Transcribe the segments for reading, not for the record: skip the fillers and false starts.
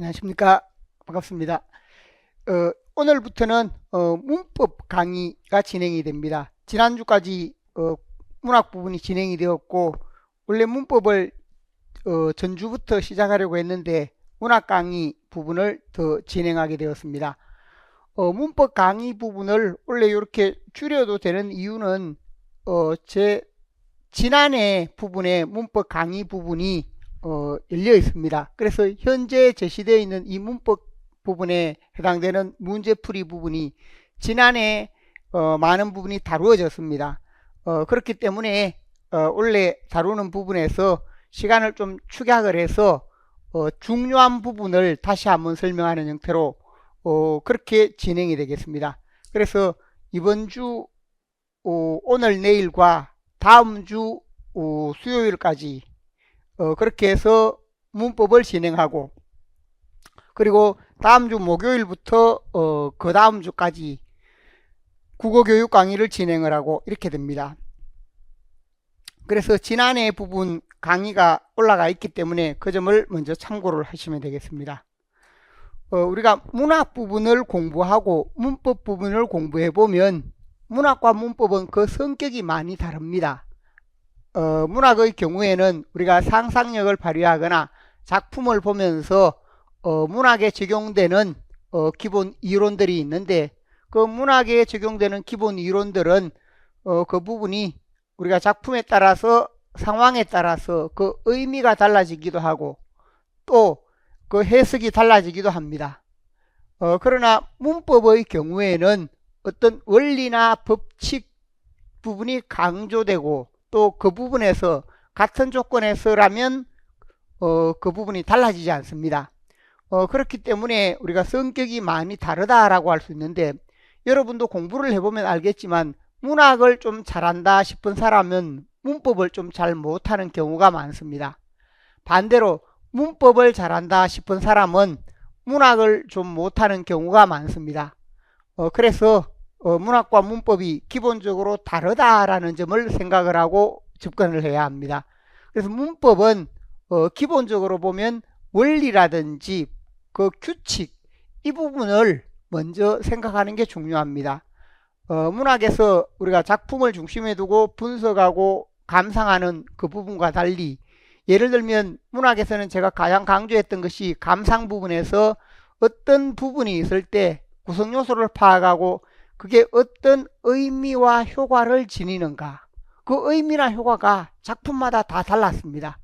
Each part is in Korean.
안녕하십니까. 반갑습니다. 오늘부터는 문법 강의가 진행이 됩니다. 지난주까지 문학 부분이 진행이 되었고, 원래 문법을 전주부터 시작하려고 했는데 문학 강의 부분을 더 진행하게 되었습니다. 문법 강의 부분을 원래 이렇게 줄여도 되는 이유는 제 지난해 부분에 문법 강의 부분이 열려 있습니다. 그래서 현재 제시되어 있는 이 문법 부분에 해당되는 문제풀이 부분이 지난해 많은 부분이 다루어졌습니다. 그렇기 때문에 원래 다루는 부분에서 시간을 좀 축약을 해서 중요한 부분을 다시 한번 설명하는 형태로 그렇게 진행이 되겠습니다. 그래서 이번 주 오늘 내일과 다음 주 수요일까지 그렇게 해서 문법을 진행하고, 그리고 다음 주 목요일부터 그 다음 주까지 국어교육 강의를 진행을 하고 이렇게 됩니다. 그래서 지난해 부분 강의가 올라가 있기 때문에 그 점을 먼저 참고를 하시면 되겠습니다. 우리가 문학 부분을 공부하고 문법 부분을 공부해 보면 문학과 문법은 그 성격이 많이 다릅니다. 문학의 경우에는 우리가 상상력을 발휘하거나 작품을 보면서 문학에 적용되는 기본 이론들이 있는데, 그 문학에 적용되는 기본 이론들은 그 부분이 우리가 작품에 따라서 상황에 따라서 그 의미가 달라지기도 하고 또 그 해석이 달라지기도 합니다. 그러나 문법의 경우에는 어떤 원리나 법칙 부분이 강조되고 또 그 부분에서 같은 조건에서라면 그 부분이 달라지지 않습니다. 그렇기 때문에 우리가 성격이 많이 다르다라고 할 수 있는데, 여러분도 공부를 해보면 알겠지만 문학을 좀 잘한다 싶은 사람은 문법을 좀 잘 못하는 경우가 많습니다. 반대로 문법을 잘한다 싶은 사람은 문학을 좀 못하는 경우가 많습니다. 그래서 문학과 문법이 기본적으로 다르다라는 점을 생각을 하고 접근을 해야 합니다. 그래서 문법은 기본적으로 보면 원리라든지 그 규칙, 이 부분을 먼저 생각하는 게 중요합니다. 문학에서 우리가 작품을 중심에 두고 분석하고 감상하는 그 부분과 달리, 예를 들면 문학에서는 제가 가장 강조했던 것이 감상 부분에서 어떤 부분이 있을 때 구성 요소를 파악하고 그게 어떤 의미와 효과를 지니는가, 그 의미나 효과가 작품마다 다 달랐습니다.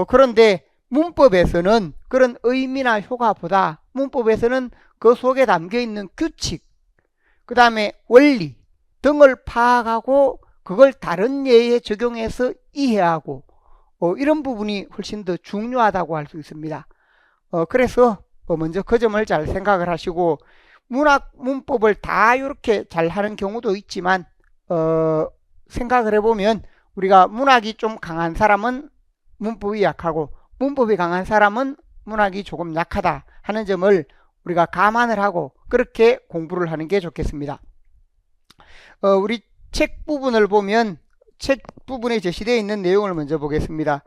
그런데 문법에서는 그런 의미나 효과보다 문법에서는 그 속에 담겨있는 규칙, 그 다음에 원리 등을 파악하고 그걸 다른 예에 적용해서 이해하고 이런 부분이 훨씬 더 중요하다고 할 수 있습니다. 그래서 먼저 그 점을 잘 생각을 하시고, 문학 문법을 다 이렇게 잘 하는 경우도 있지만 생각을 해보면 우리가 문학이 좀 강한 사람은 문법이 약하고 문법이 강한 사람은 문학이 조금 약하다 하는 점을 우리가 감안을 하고 그렇게 공부를 하는 게 좋겠습니다. 우리 책 부분을 보면 책 부분에 제시되어 있는 내용을 먼저 보겠습니다.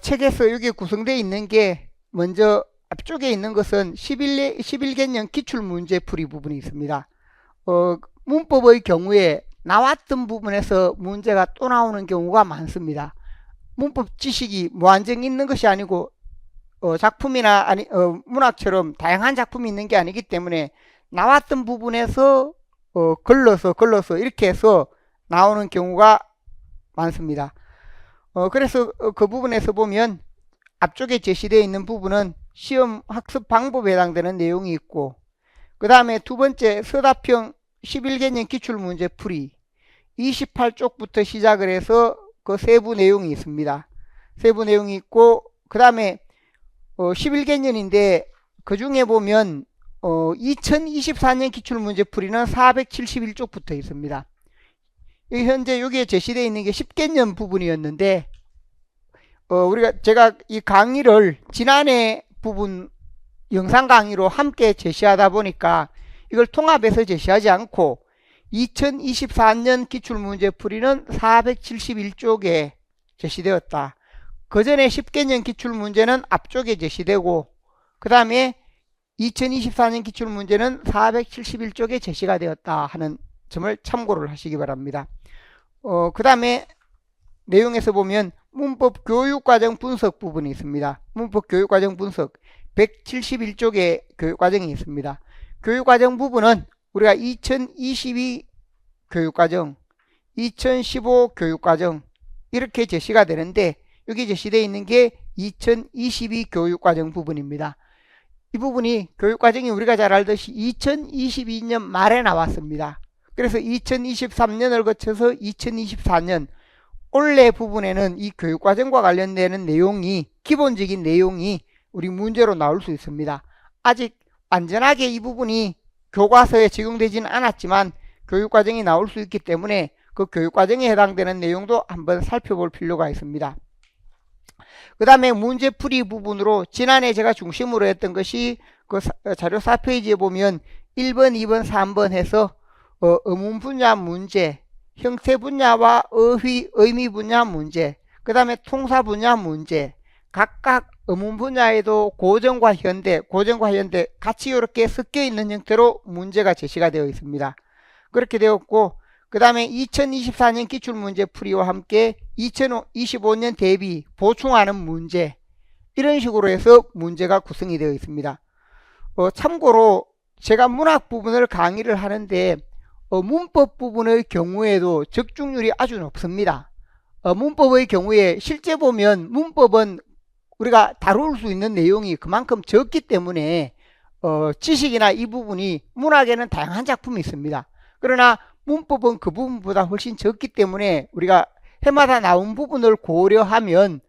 책에서 여기 구성되어 있는 게, 먼저 앞쪽에 있는 것은 11개년 기출문제풀이 부분이 있습니다. 문법의 경우에 나왔던 부분에서 문제가 또 나오는 경우가 많습니다. 문법 지식이 무한정 있는 것이 아니고 작품이나 문학처럼 다양한 작품이 있는 게 아니기 때문에 나왔던 부분에서 걸러서 이렇게 해서 나오는 경우가 많습니다. 그래서 그 부분에서 보면 앞쪽에 제시되어 있는 부분은 시험 학습 방법에 해당되는 내용이 있고, 그 다음에 두 번째 서답형 11개년 기출문제풀이 28쪽부터 시작을 해서 그 세부 내용이 있습니다. 세부 내용이 있고, 그 다음에 11개년인데 그 중에 보면 2024년 기출문제풀이는 471쪽부터 있습니다. 현재 여기에 제시되어 있는 게 10개년 부분이었는데, 제가 이 강의를 지난해 부분 영상 강의로 함께 제시하다 보니까 이걸 통합해서 제시하지 않고 2024년 기출문제풀이는 471쪽에 제시되었다. 그 전에 10개년 기출문제는 앞쪽에 제시되고 그 다음에 2024년 기출문제는 471쪽에 제시가 되었다 하는 점을 참고를 하시기 바랍니다. 그 다음에 내용에서 보면 문법 교육과정 분석 부분이 있습니다. 문법 교육과정 분석 171쪽에 교육과정이 있습니다. 교육과정 부분은 우리가 2022 교육과정, 2015 교육과정 이렇게 제시가 되는데 여기 제시되어 있는 게 2022 교육과정 부분입니다. 이 부분이 교육과정이 우리가 잘 알듯이 2022년 말에 나왔습니다. 그래서 2023년을 거쳐서 2024년 올해 부분에는 이 교육과정과 관련되는 내용이 기본적인 내용이 우리 문제로 나올 수 있습니다. 아직 완전하게 이 부분이 교과서에 적용되지는 않았지만 교육과정이 나올 수 있기 때문에 그 교육과정에 해당되는 내용도 한번 살펴볼 필요가 있습니다. 그 다음에 문제풀이 부분으로 지난해 제가 중심으로 했던 것이 그 자료 4페이지에 보면 1번, 2번, 3번 해서 의문 분야 문제, 형태 분야와 의미 분야 문제, 그 다음에 통사 분야 문제, 각각 의문 분야에도 고전과 현대 같이 이렇게 섞여 있는 형태로 문제가 제시가 되어 있습니다. 그렇게 되었고 그 다음에 2024년 기출문제 풀이와 함께 2025년 대비 보충하는 문제 이런 식으로 해서 문제가 구성이 되어 있습니다. 참고로 제가 문학 부분을 강의를 하는데 문법 부분의 경우에도 적중률이 아주 높습니다. 문법의 경우에 실제 보면 문법은 우리가 다룰 수 있는 내용이 그만큼 적기 때문에 지식이나 이 부분이 문학에는 다양한 작품이 있습니다. 그러나 문법은 그 부분보다 훨씬 적기 때문에 우리가 해마다 나온 부분을 고려하면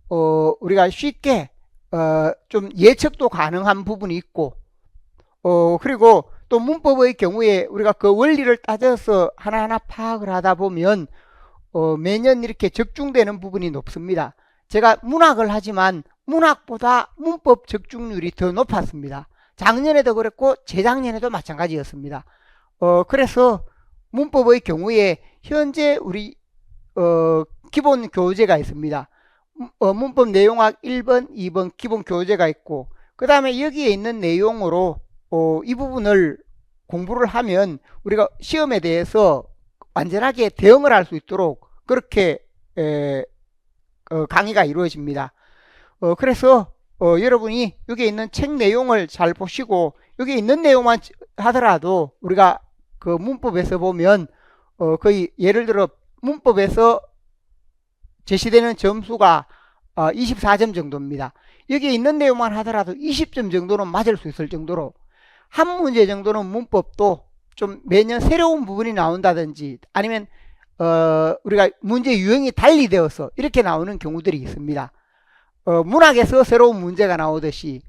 우리가 쉽게 좀 예측도 가능한 부분이 있고 그리고 또 문법의 경우에 우리가 그 원리를 따져서 하나하나 파악을 하다 보면 매년 이렇게 적중되는 부분이 높습니다. 제가 문학을 하지만 문학보다 문법 적중률이 더 높았습니다. 작년에도 그랬고 재작년에도 마찬가지였습니다. 그래서 문법의 경우에 현재 우리 기본 교재가 있습니다. 문법 내용학 1번, 2번 기본 교재가 있고 그 다음에 여기에 있는 내용으로 이 부분을 공부를 하면 우리가 시험에 대해서 완전하게 대응을 할 수 있도록 그렇게 강의가 이루어집니다. 그래서 여러분이 여기 있는 책 내용을 잘 보시고 여기 있는 내용만 하더라도 우리가 그 문법에서 보면 거의 예를 들어 문법에서 제시되는 점수가 24점 정도입니다. 여기 있는 내용만 하더라도 20점 정도는 맞을 수 있을 정도로 한 문제 정도는 문법도 좀 매년 새로운 부분이 나온다든지 아니면 우리가 문제 유형이 달리 되어서 이렇게 나오는 경우들이 있습니다. 문학에서 새로운 문제가 나오듯이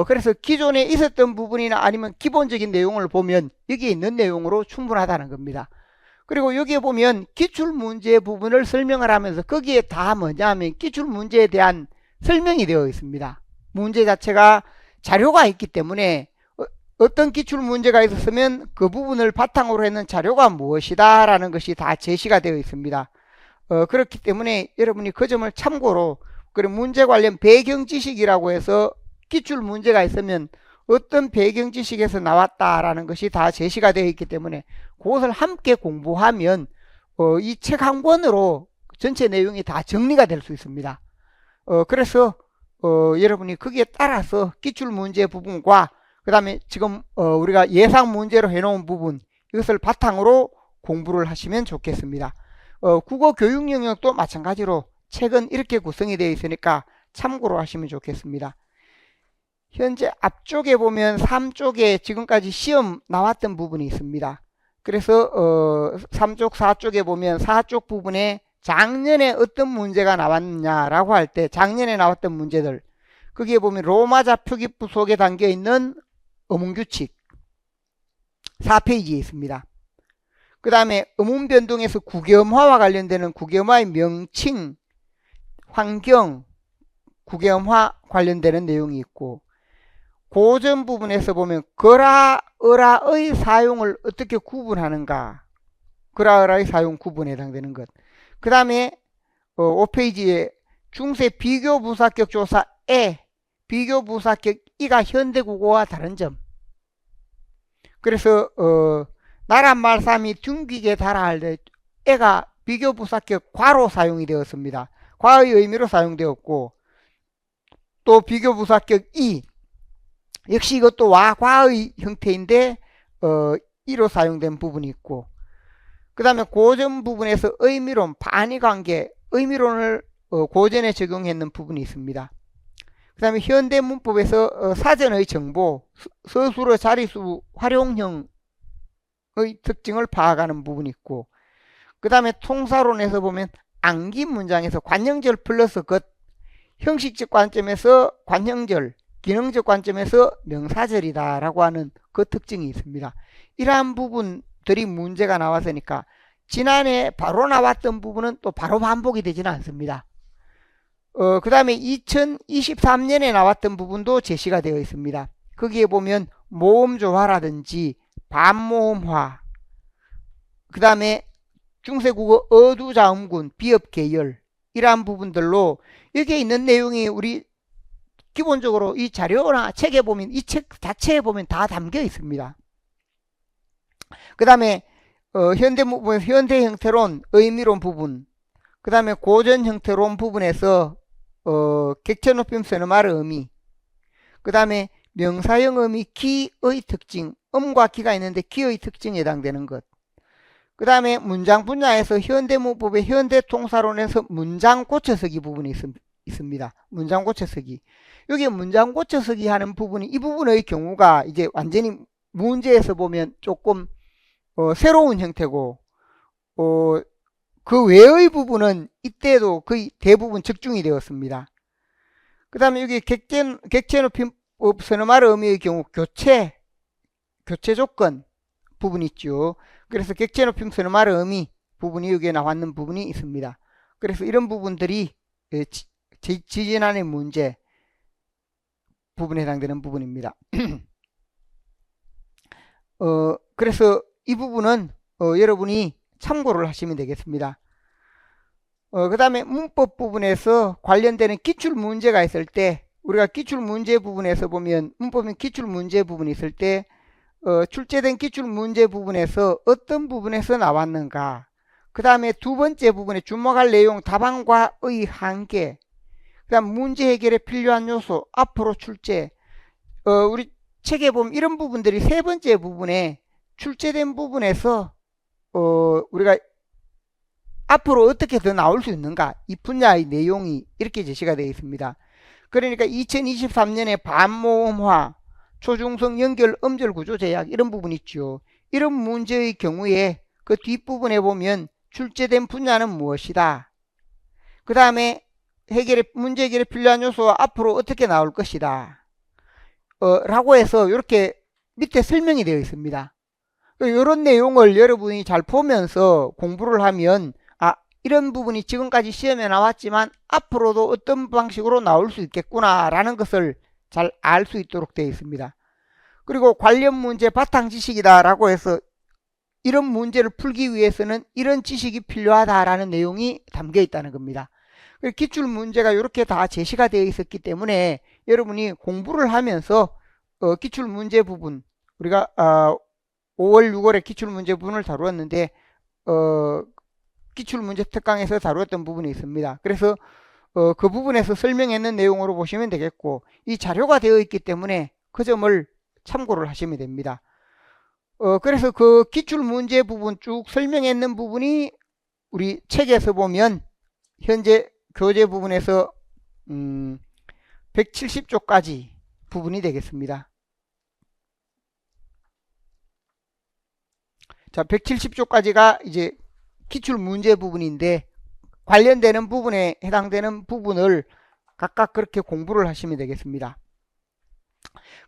그래서 기존에 있었던 부분이나 아니면 기본적인 내용을 보면 여기 있는 내용으로 충분하다는 겁니다. 그리고 여기에 보면 기출문제 부분을 설명을 하면서 거기에 다 뭐냐 하면 기출문제에 대한 설명이 되어 있습니다. 문제 자체가 자료가 있기 때문에 어떤 기출문제가 있었으면 그 부분을 바탕으로 했는 자료가 무엇이다 라는 것이 다 제시가 되어 있습니다. 그렇기 때문에 여러분이 그 점을 참고로 그리고 문제 관련 배경 지식이라고 해서 기출 문제가 있으면 어떤 배경 지식에서 나왔다라는 것이 다 제시가 되어 있기 때문에 그것을 함께 공부하면 이 책 한 권으로 전체 내용이 다 정리가 될 수 있습니다. 그래서 여러분이 거기에 따라서 기출 문제 부분과 그 다음에 지금 우리가 예상 문제로 해놓은 부분 이것을 바탕으로 공부를 하시면 좋겠습니다. 국어 교육 영역도 마찬가지로 책은 이렇게 구성이 되어 있으니까 참고로 하시면 좋겠습니다. 현재 앞쪽에 보면 3쪽에 지금까지 시험 나왔던 부분이 있습니다. 그래서 3쪽 4쪽에 보면 4쪽 부분에 작년에 어떤 문제가 나왔냐라고 할 때 작년에 나왔던 문제들 거기에 보면 로마자 표기부 속에 담겨 있는 어문규칙 4페이지에 있습니다. 그 다음에 어문변동에서 국외음화와 관련되는 국외음화의 명칭, 환경, 국외음화 관련되는 내용이 있고 고전 부분에서 보면 거라, 어라의 사용을 어떻게 구분하는가 거라, 어라의 사용 구분에 해당되는 것 그 다음에 5페이지에 중세 비교부사격 조사에 비교부사격 이가 현대국어와 다른 점. 그래서 나란 말삼이 둥기게 달아할 때 애가 비교부사격 과로 사용이 되었습니다. 과의 의미로 사용되었고, 또 비교부사격 이 역시 이것도 와 과의 형태인데 이로 사용된 부분이 있고, 그 다음에 고전 부분에서 의미론, 반의관계, 의미론을 고전에 적용했는 부분이 있습니다. 그 다음에 현대 문법에서 사전의 정보, 서술어 자리수 활용형의 특징을 파악하는 부분이 있고, 그 다음에 통사론에서 보면 암기 문장에서 관형절 플러스 것, 형식적 관점에서 관형절, 기능적 관점에서 명사절이다 라고 하는 그 특징이 있습니다. 이러한 부분들이 문제가 나왔으니까 지난해 바로 나왔던 부분은 또 바로 반복이 되지는 않습니다. 그 다음에 2023년에 나왔던 부분도 제시가 되어 있습니다. 거기에 보면 모음조화라든지 반모음화, 그 다음에 중세국어 어두자음군, 비읍계열, 이러한 부분들로 여기에 있는 내용이 우리 기본적으로 이 자료나 책에 보면, 이 책 자체에 보면 다 담겨 있습니다. 그 다음에 현대 형태론, 의미론 부분, 그 다음에 고전 형태론 부분에서 객체높임 서너말의 의미, 그 다음에 명사형 의미 기의 특징, 음과 기가 있는데 기의 특징에 해당되는 것, 그 다음에 문장 분야에서 현대문법의 현대통사론에서 문장 고쳐쓰기 부분이 있습니다. 문장 고쳐쓰기. 여기 문장 고쳐쓰기 하는 부분이, 이 부분의 경우가 이제 완전히 문제에서 보면 조금 새로운 형태고, 그 외의 부분은 이때도 거의 대부분 적중이 되었습니다. 그 다음에 여기 객체높임 서너말의 의미의 경우 교체 조건 부분이 있죠. 그래서 객체높임 서너말의 의미 부분이 여기에 나왔는 부분이 있습니다. 그래서 이런 부분들이 지지난해 문제 부분에 해당되는 부분입니다. 그래서 이 부분은 여러분이 참고를 하시면 되겠습니다. 그 다음에 문법 부분에서 관련되는 기출문제가 있을 때, 우리가 기출문제 부분에서 보면 문법인 기출문제 부분이 있을 때 출제된 기출문제 부분에서 어떤 부분에서 나왔는가, 그 다음에 두 번째 부분에 주목할 내용, 답안과의 한계, 그 다음 문제 해결에 필요한 요소, 앞으로 출제, 우리 책에 보면 이런 부분들이 세 번째 부분에 출제된 부분에서 우리가 앞으로 어떻게 더 나올 수 있는가, 이 분야의 내용이 이렇게 제시가 되어 있습니다. 그러니까 2023년에 반모음화, 초중성 연결 음절 구조 제약, 이런 부분 있죠. 이런 문제의 경우에 그 뒷부분에 보면 출제된 분야는 무엇이다, 그 다음에 문제 해결에 필요한 요소와 앞으로 어떻게 나올 것이다 라고 해서 이렇게 밑에 설명이 되어 있습니다. 이런 내용을 여러분이 잘 보면서 공부를 하면, 이런 부분이 지금까지 시험에 나왔지만 앞으로도 어떤 방식으로 나올 수 있겠구나 라는 것을 잘 알 수 있도록 되어 있습니다. 그리고 관련 문제 바탕 지식이다 라고 해서 이런 문제를 풀기 위해서는 이런 지식이 필요하다라는 내용이 담겨 있다는 겁니다. 기출 문제가 이렇게 다 제시가 되어 있었기 때문에 여러분이 공부를 하면서 기출 문제 부분, 우리가 5월 6월에 기출 문제 부분을 다루었는데 기출 문제 특강에서 다루었던 부분이 있습니다. 그래서 그 부분에서 설명했는 내용으로 보시면 되겠고, 이 자료가 되어 있기 때문에 그 점을 참고를 하시면 됩니다. 그래서 그 기출 문제 부분 쭉 설명했는 부분이 우리 책에서 보면 현재 교재 부분에서 170쪽까지 부분이 되겠습니다. 자, 170쪽까지가 이제 기출 문제 부분인데, 관련되는 부분에 해당되는 부분을 각각 그렇게 공부를 하시면 되겠습니다.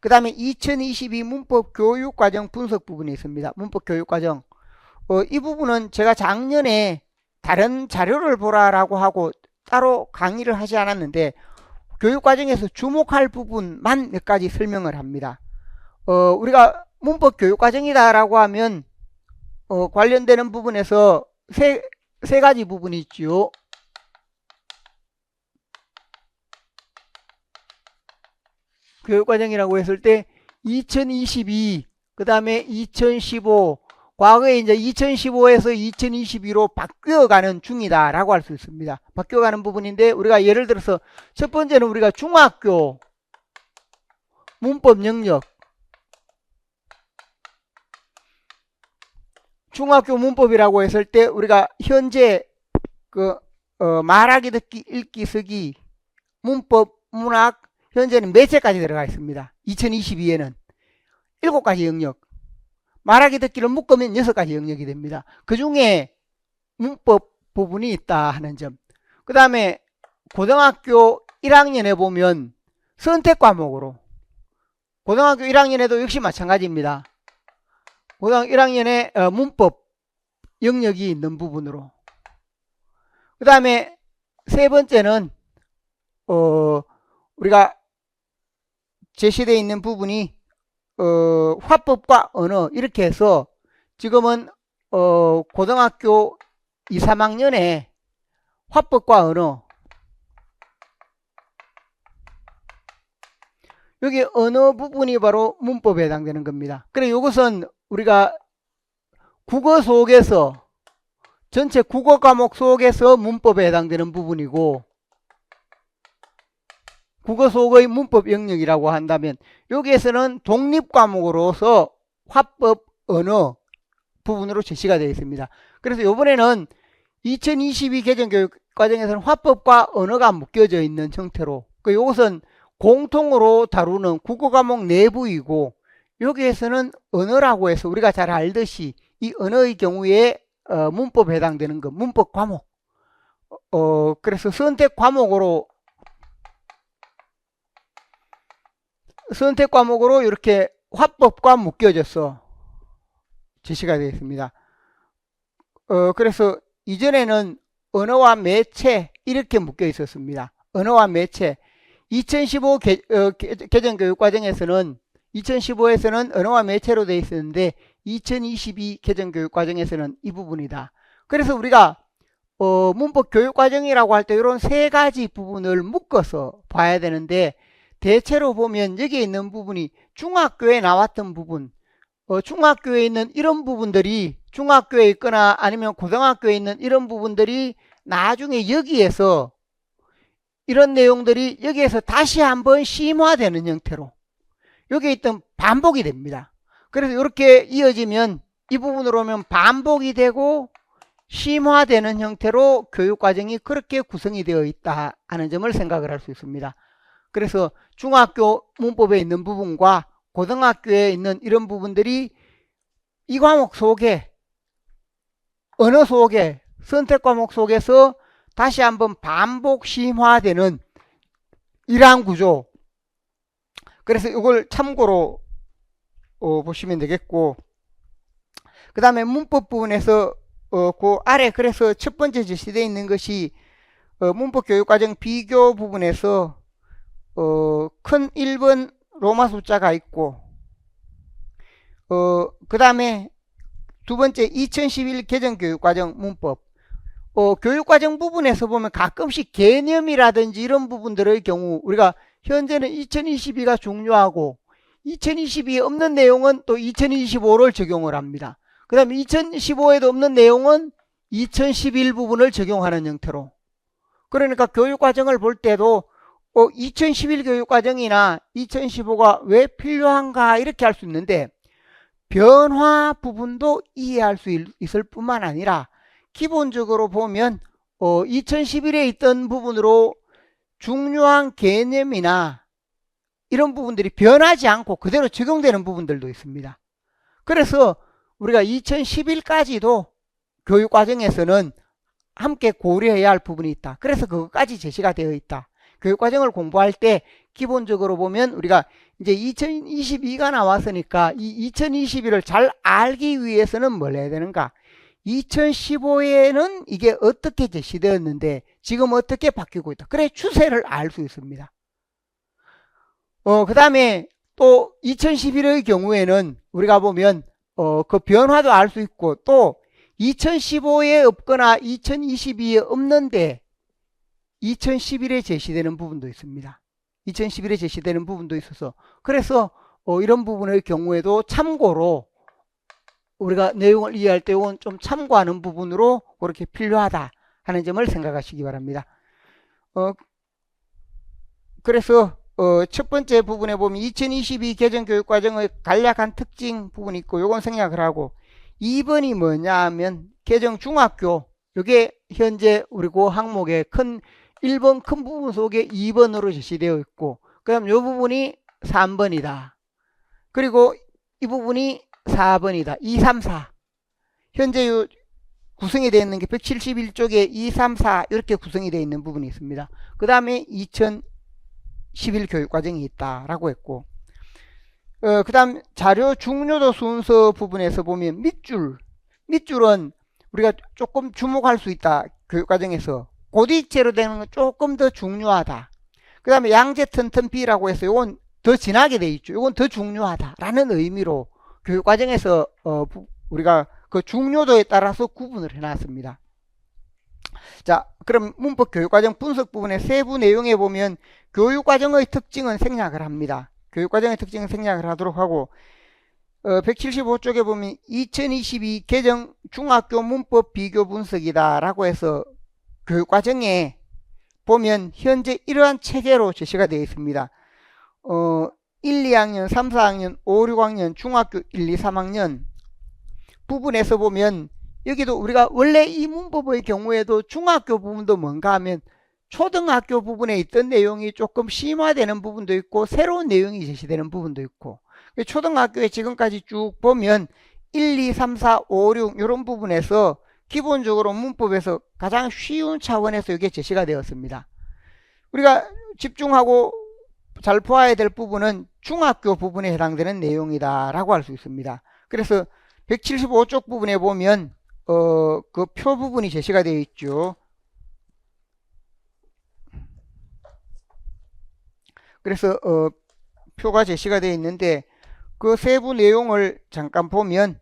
그 다음에 2022 문법 교육과정 분석 부분이 있습니다. 문법 교육과정. 이 부분은 제가 작년에 다른 자료를 보라라고 하고 따로 강의를 하지 않았는데, 교육과정에서 주목할 부분만 몇 가지 설명을 합니다. 우리가 문법 교육과정이다 라고 하면 관련되는 부분에서 세 가지 부분이 있지요. 교육과정이라고 했을 때 2022, 그 다음에 2015, 과거에 이제 2015에서 2022로 바뀌어가는 중이다라고 할 수 있습니다. 바뀌어가는 부분인데 우리가 예를 들어서 첫 번째는 우리가 중학교 문법 영역, 중학교 문법이라고 했을 때 우리가 현재 말하기, 듣기, 읽기, 쓰기, 문법, 문학, 현재는 매체까지 들어가 있습니다. 2022에는 7가지 영역, 말하기, 듣기를 묶으면 6가지 영역이 됩니다. 그 중에 문법 부분이 있다 하는 점. 그 다음에 고등학교 1학년에 보면 선택 과목으로, 고등학교 1학년에도 역시 마찬가지입니다. 고등학교 1학년에 문법 영역이 있는 부분으로. 그 다음에 세 번째는 우리가 제시되어 있는 부분이 화법과 언어, 이렇게 해서 지금은 고등학교 2, 3학년에 화법과 언어, 여기 언어 부분이 바로 문법에 해당되는 겁니다. 그래, 이것은 우리가 국어 속에서, 전체 국어 과목 속에서 문법에 해당되는 부분이고, 국어 속의 문법 영역이라고 한다면 여기에서는 독립 과목으로서 화법, 언어 부분으로 제시가 되어 있습니다. 그래서 이번에는 2022 개정교육과정에서는 화법과 언어가 묶여져 있는 형태로, 이것은 공통으로 다루는 국어 과목 내부이고, 여기에서는 언어라고 해서 우리가 잘 알듯이 이 언어의 경우에 문법에 해당되는 것, 문법 과목, 그래서 선택 과목으로 이렇게 화법과 묶여져서 제시가 되어 있습니다. 그래서 이전에는 언어와 매체 이렇게 묶여 있었습니다. 언어와 매체. 2015 개정교육과정에서는 2015에서는 언어와 매체로 되어 있었는데 2022 개정교육과정에서는 이 부분이다. 그래서 우리가 문법 교육과정이라고 할 때 이런 세 가지 부분을 묶어서 봐야 되는데, 대체로 보면 여기에 있는 부분이 중학교에 나왔던 부분, 중학교에 있는 이런 부분들이, 중학교에 있거나 아니면 고등학교에 있는 이런 부분들이 나중에 여기에서 이런 내용들이 여기에서 다시 한번 심화되는 형태로 여기에 있던 반복이 됩니다. 그래서 이렇게 이어지면 이 부분으로 오면 반복이 되고 심화되는 형태로 교육과정이 그렇게 구성이 되어 있다 하는 점을 생각을 할 수 있습니다. 그래서 중학교 문법에 있는 부분과 고등학교에 있는 이런 부분들이 이 과목 속에, 언어 속에, 선택 과목 속에서 다시 한번 반복 심화되는 이러한 구조. 그래서 이걸 참고로 보시면 되겠고, 그 다음에 문법 부분에서 그 아래, 그래서 첫 번째 제시되어 있는 것이 문법 교육과정 비교 부분에서 큰 1번 로마 숫자가 있고, 그 다음에 두 번째 2011 개정교육과정 문법, 교육과정 부분에서 보면 가끔씩 개념이라든지 이런 부분들의 경우 우리가 현재는 2022가 중요하고 2022에 없는 내용은 또 2025를 적용을 합니다. 그 다음에 2015에도 없는 내용은 2011 부분을 적용하는 형태로, 그러니까 교육과정을 볼 때도 2011 교육과정이나 2015가 왜 필요한가 이렇게 할 수 있는데, 변화 부분도 이해할 수 있을 뿐만 아니라 기본적으로 보면 2011에 있던 부분으로 중요한 개념이나 이런 부분들이 변하지 않고 그대로 적용되는 부분들도 있습니다. 그래서 우리가 2011까지도 교육과정에서는 함께 고려해야 할 부분이 있다. 그래서 그것까지 제시가 되어 있다. 교육과정을 공부할 때 기본적으로 보면 우리가 이제 2022가 나왔으니까 이 2022를 잘 알기 위해서는 뭘 해야 되는가? 2015에는 이게 어떻게 제시되었는데 지금 어떻게 바뀌고 있다. 그래, 추세를 알 수 있습니다. 그 다음에 또 2011의 경우에는 우리가 보면 그 변화도 알 수 있고, 또 2015에 없거나 2022에 없는데 2011에 제시되는 부분도 있습니다. 2011에 제시되는 부분도 있어서 그래서 이런 부분의 경우에도 참고로 우리가 내용을 이해할 때 이건 좀 참고하는 부분으로 그렇게 필요하다 하는 점을 생각하시기 바랍니다. 그래서 첫 번째 부분에 보면 2022 개정교육과정의 간략한 특징 부분이 있고 요건 생략을 하고 2번이 뭐냐 하면 개정중학교 이게 현재 우리 그 항목의 1번 큰 부분 속에 2번으로 제시되어 있고 그 다음 요 부분이 3번이다. 그리고 이 부분이 4번이다. 2, 3, 4 현재 요 구성이 되어 있는 게 171쪽에 2, 3, 4 이렇게 구성이 되어 있는 부분이 있습니다. 그 다음에 2011 교육과정이 있다라고 했고 그 다음 자료 중요도 순서 부분에서 보면 밑줄은 우리가 조금 주목할 수 있다. 교육과정에서 고딕체로 되는 건 조금 더 중요하다. 그 다음에 양재 튼튼비라고 해서 이건 더 진하게 돼 있죠. 이건 더 중요하다라는 의미로 교육과정에서 우리가 그 중요도에 따라서 구분을 해놨습니다. 자, 그럼 문법 교육과정 분석 부분의 세부 내용에 보면 교육과정의 특징은 생략을 합니다. 교육과정의 특징은 생략을 하도록 하고 175쪽에 보면 2022 개정 중학교 문법 비교 분석이다 라고 해서 교육과정에 보면 현재 이러한 체계로 제시가 되어 있습니다. 1, 2학년, 3, 4학년, 5, 6학년, 중학교 1, 2, 3학년 부분에서 보면 여기도 우리가 원래 이 문법의 경우에도 중학교 부분도 뭔가 하면 초등학교 부분에 있던 내용이 조금 심화되는 부분도 있고 새로운 내용이 제시되는 부분도 있고 초등학교에 지금까지 쭉 보면 1, 2, 3, 4, 5, 6 이런 부분에서 기본적으로 문법에서 가장 쉬운 차원에서 이게 제시가 되었습니다. 우리가 집중하고 잘 보아야 될 부분은 중학교 부분에 해당되는 내용이다 라고 할 수 있습니다. 그래서 175쪽 부분에 보면 그 표 부분이 제시가 되어 있죠. 그래서 표가 제시가 되어 있는데 그 세부 내용을 잠깐 보면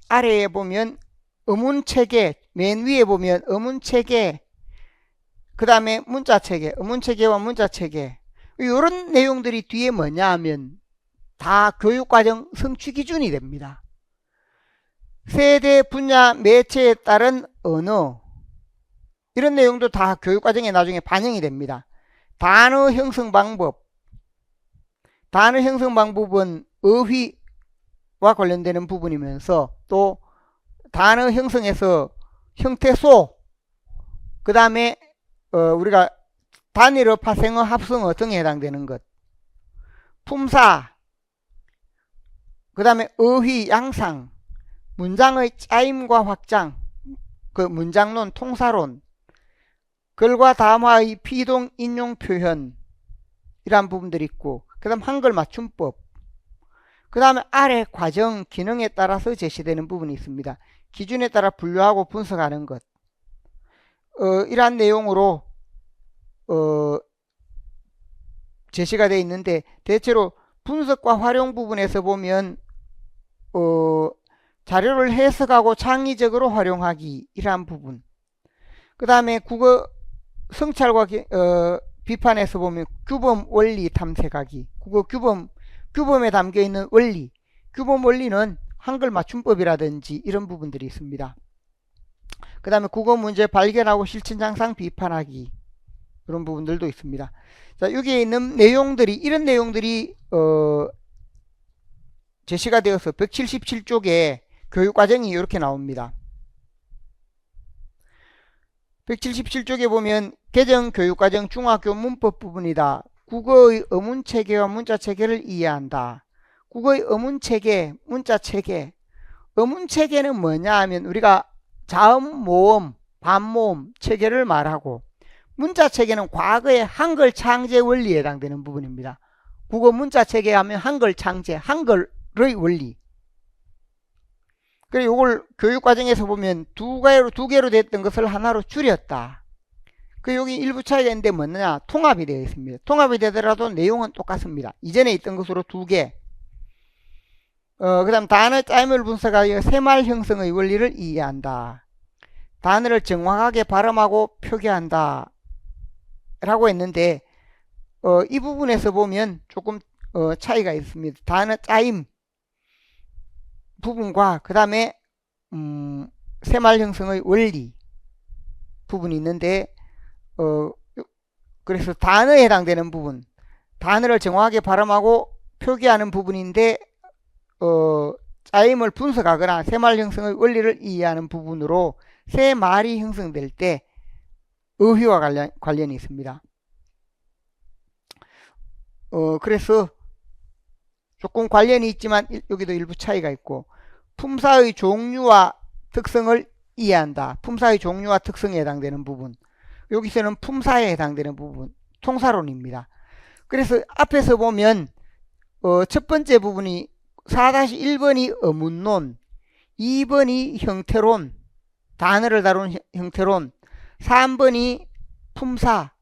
아래에 보면 어문체계 맨 위에 보면 어문체계 그 다음에 문자체계 어문체계와 문자체계 이런 내용들이 뒤에 뭐냐 하면 다 교육과정 성취 기준이 됩니다. 세대 분야 매체에 따른 언어 이런 내용도 다 교육과정에 나중에 반영이 됩니다. 단어 형성 방법은 어휘와 관련되는 부분이면서 또 단어 형성에서 형태소 그 다음에 우리가 단일어, 파생어, 합성어 등에 해당되는 것 품사 그 다음에 어휘, 양상 문장의 짜임과 확장 그 문장론, 통사론 글과 담화의 피동, 인용, 표현 이러한 부분들이 있고 그 다음 한글 맞춤법 그 다음에 아래 과정, 기능에 따라서 제시되는 부분이 있습니다. 기준에 따라 분류하고 분석하는 것 이러한 내용으로 제시가 되어 있는데 대체로 분석과 활용 부분에서 보면 자료를 해석하고 창의적으로 활용하기 이러한 부분 그 다음에 국어 성찰과 비판에서 보면 규범 원리 탐색하기 국어 규범에 담겨있는 원리 규범 원리는 한글 맞춤법이라든지 이런 부분들이 있습니다. 그 다음에 국어 문제 발견하고 실천 장상 비판하기 이런 부분들도 있습니다. 자, 여기에 있는 내용들이 이런 내용들이 제시가 되어서 177쪽에 교육과정이 이렇게 나옵니다. 177쪽에 보면 개정 교육과정 중학교 문법 부분이다. 국어의 어문체계와 문자체계를 이해한다. 국어의 어문체계, 문자체계 어문체계는 뭐냐 하면 우리가 자음, 모음, 반모음 체계를 말하고 문자체계는 과거의 한글 창제 원리에 해당되는 부분입니다. 국어 문자체계 하면 한글 창제, 한글의 원리. 그리고 이걸 교육과정에서 보면 두 개로 됐던 것을 하나로 줄였다. 여기 일부 차이가 있는데 뭐냐? 통합이 되어 있습니다. 통합이 되더라도 내용은 똑같습니다. 이전에 있던 것으로 두 개. 그 다음 단어 짜임을 분석하여 새말 형성의 원리를 이해한다. 단어를 정확하게 발음하고 표기한다. 라고 했는데 이 부분에서 보면 조금 차이가 있습니다. 단어 짜임 부분과 그 다음에 새말 형성의 원리 부분이 있는데 그래서 단어에 해당되는 부분, 단어를 정확하게 발음하고 표기하는 부분인데 짜임을 분석하거나 새말 형성의 원리를 이해하는 부분으로 새말이 형성될 때 어휘와 관련이 있습니다. 그래서 조금 관련이 있지만 여기도 일부 차이가 있고, 품사의 종류와 특성을 이해한다. 품사의 종류와 특성에 해당되는 부분, 여기서는 품사에 해당되는 부분, 통사론입니다. 그래서 앞에서 보면 첫 번째 부분이 4-1번이 어문론, 2번이 형태론, 단어를 다루는 형태론, 3번이 품사,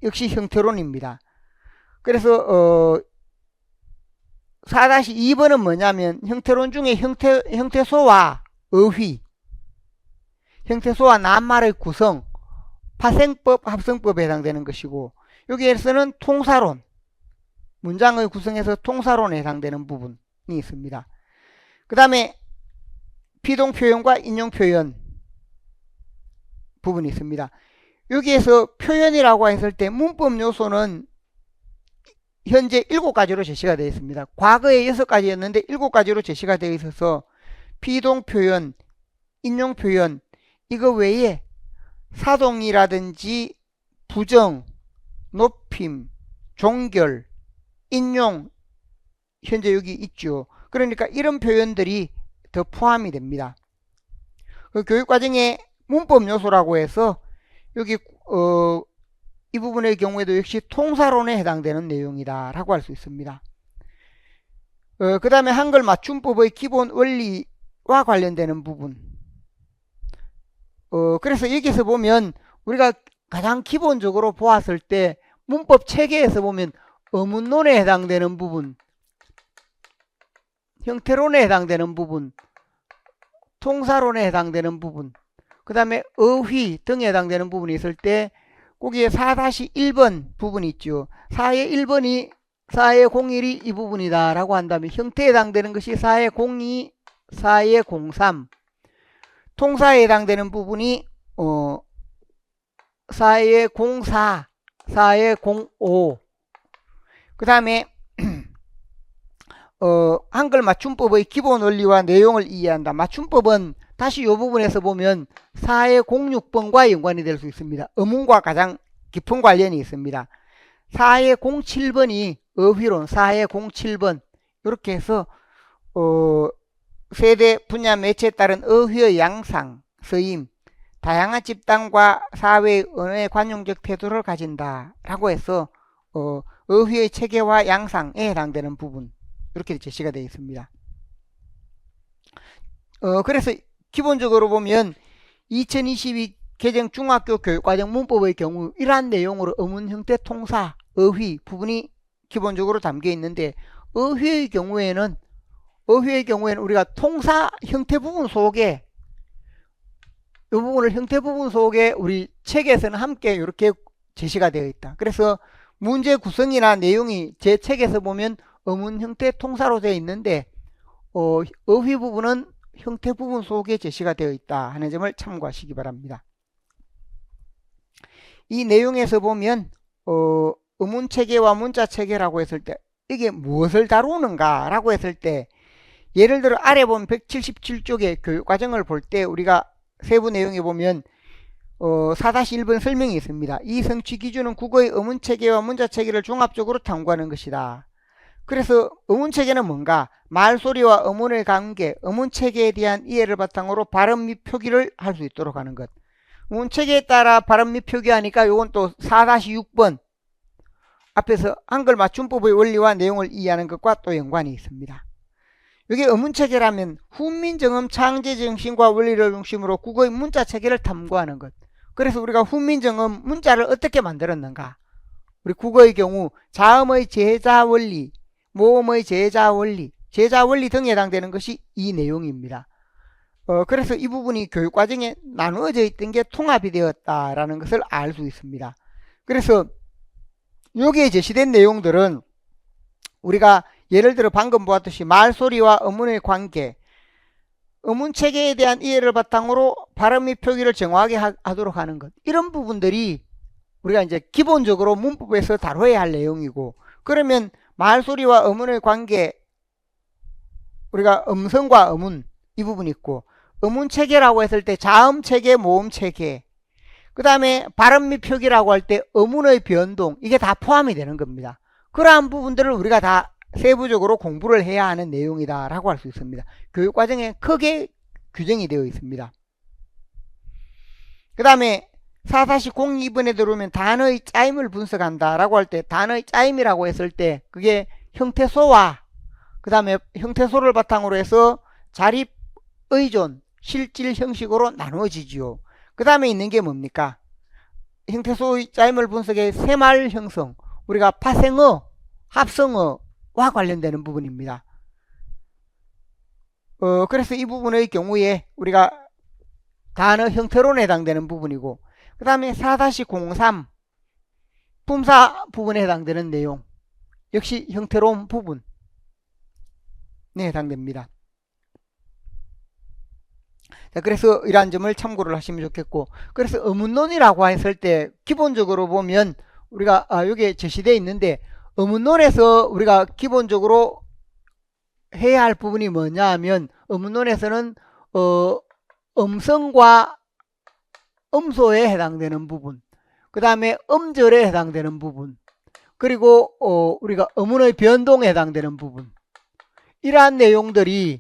역시 형태론입니다. 그래서 4-2번은 뭐냐면 형태론 중에 형태소와 어휘, 형태소와 낱말의 구성, 파생법, 합성법에 해당되는 것이고, 여기에서는 통사론, 문장의 구성에서 통사론에 해당되는 부분이 있습니다. 그 다음에 피동표현과 인용표현 부분이 있습니다. 여기에서 표현이라고 했을 때 문법 요소는 현재 7가지로 제시가 되어 있습니다. 과거에 6가지였는데 7가지로 제시가 되어 있어서 피동표현, 인용표현, 이거 외에 사동이라든지 부정, 높임, 종결, 인용, 현재 여기 있죠. 그러니까 이런 표현들이 더 포함이 됩니다. 그 교육과정의 문법 요소라고 해서 여기 이 부분의 경우에도 역시 통사론에 해당되는 내용이다 라고 할 수 있습니다. 그 다음에 한글 맞춤법의 기본 원리와 관련되는 부분, 그래서 여기서 보면 우리가 가장 기본적으로 보았을 때 문법 체계에서 보면 어문론에 해당되는 부분, 형태론에 해당되는 부분, 통사론에 해당되는 부분, 그 다음에 어휘 등에 해당되는 부분이 있을 때 거기에 4-1번 부분이 있죠. 4의 1번이 4의 01이 이 부분이다 라고 한다면 형태에 해당되는 것이 4의 02, 4의 03, 통사에 해당되는 부분이 4의 04, 4의 05, 그 다음에 한글 맞춤법의 기본 원리와 내용을 이해한다. 맞춤법은 다시 이 부분에서 보면 4의 06번과 연관이 될 수 있습니다. 어문과 가장 깊은 관련이 있습니다. 4의 07번이 어휘론, 4의 07번, 이렇게 해서 세대 분야 매체에 따른 어휘의 양상, 서임, 다양한 집단과 사회의 언어의 관용적 태도를 가진다 라고 해서 어휘의 체계와 양상에 해당되는 부분, 이렇게 제시가 되어 있습니다. 그래서 기본적으로 보면 2022 개정 중학교 교육과정 문법의 경우 이러한 내용으로 어문 형태 통사, 어휘 부분이 기본적으로 담겨 있는데, 어휘의 경우에는 우리가 통사 형태 부분 속에, 이 부분을 형태 부분 속에 우리 책에서는 함께 이렇게 제시가 되어 있다. 그래서 문제 구성이나 내용이 제 책에서 보면 어문 형태 통사로 되어 있는데 어휘 부분은 형태 부분 속에 제시가 되어 있다 하는 점을 참고하시기 바랍니다. 이 내용에서 보면 어문체계와 문자체계라고 했을 때 이게 무엇을 다루는가 라고 했을 때, 예를 들어 아래 보면 177쪽의 교육과정을 볼 때 우리가 세부 내용에 보면 4-1번 설명이 있습니다. 이 성취 기준은 국어의 어문체계와 문자체계를 종합적으로 탐구하는 것이다. 그래서 어문체계는 뭔가? 말소리와 어문의 관계, 어문체계에 대한 이해를 바탕으로 발음 및 표기를 할 수 있도록 하는 것. 어문체계에 따라 발음 및 표기하니까 요건 또 4-6번 앞에서 한글 맞춤법의 원리와 내용을 이해하는 것과 또 연관이 있습니다. 이게 어문체계라면 훈민정음 창제 정신과 원리를 중심으로 국어의 문자체계를 탐구하는 것. 그래서 우리가 훈민정음 문자를 어떻게 만들었는가? 우리 국어의 경우 자음의 제자원리, 모음의 제자원리, 제자원리 등에 해당되는 것이 이 내용입니다. 그래서 이 부분이 교육과정에 나누어져 있던 게 통합이 되었다라는 것을 알 수 있습니다. 그래서 여기에 제시된 내용들은 우리가 예를 들어 방금 보았듯이 말소리와 어문의 관계, 어문체계에 대한 이해를 바탕으로 발음 및 표기를 정확하게 하도록 하는 것, 이런 부분들이 우리가 이제 기본적으로 문법에서 다뤄야 할 내용이고, 그러면 말소리와 어문의 관계, 우리가 음성과 어문 이 부분이 있고, 어문체계라고 했을 때 자음체계, 모음체계, 그 다음에 발음 및 표기라고 할 때 어문의 변동, 이게 다 포함이 되는 겁니다. 그러한 부분들을 우리가 다 세부적으로 공부를 해야 하는 내용이다 라고 할 수 있습니다. 교육과정에 크게 규정이 되어 있습니다. 그 다음에 4-02번에 들어오면 단어의 짜임을 분석한다 라고 할 때, 단어의 짜임이라고 했을 때 그게 형태소와 그 다음에 형태소를 바탕으로 해서 자립, 의존, 실질, 형식으로 나누어지지요. 그 다음에 있는 게 뭡니까? 형태소의 짜임을 분석의 새말 형성, 우리가 파생어, 합성어와 관련되는 부분입니다. 그래서 이 부분의 경우에 우리가 단어 형태론에 해당되는 부분이고, 그 다음에 4-03 품사 부분에 해당되는 내용 역시 형태론 부분에 해당됩니다. 자, 그래서 이러한 점을 참고를 하시면 좋겠고, 그래서 어문론이라고 했을 때 기본적으로 보면 우리가 여기에 제시되어 있는데, 어문론에서 우리가 기본적으로 해야 할 부분이 뭐냐 하면, 어문론에서는 음성과 음소에 해당되는 부분, 그 다음에 음절에 해당되는 부분, 그리고 우리가 어문의 변동에 해당되는 부분, 이러한 내용들이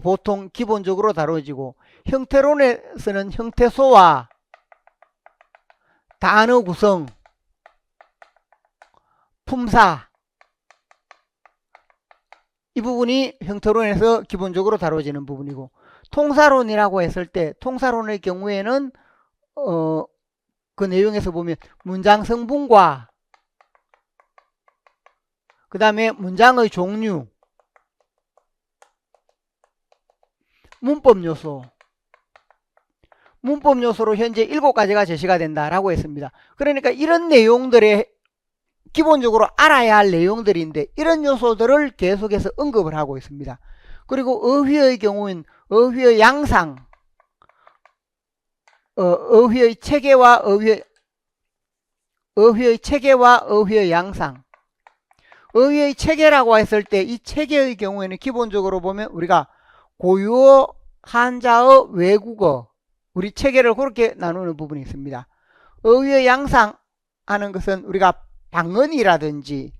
보통 기본적으로 다뤄지고, 형태론에서는 형태소와 단어 구성, 품사, 이 부분이 형태론에서 기본적으로 다뤄지는 부분이고, 통사론이라고 했을 때 통사론의 경우에는 그 내용에서 보면 문장 성분과 그 다음에 문장의 종류, 문법 요소, 문법 요소로 현재 7가지가 제시가 된다라고 했습니다. 그러니까 이런 내용들의 기본적으로 알아야 할 내용들인데, 이런 요소들을 계속해서 언급을 하고 있습니다. 그리고 어휘의 경우는 어휘의 양상, 어휘의 체계와 어휘의 체계와 어휘의 양상. 어휘의 체계라고 했을 때 이 체계의 경우에는 기본적으로 보면 우리가 고유어, 한자어, 외국어, 우리 체계를 그렇게 나누는 부분이 있습니다. 어휘의 양상 하는 것은 우리가 방언이라든지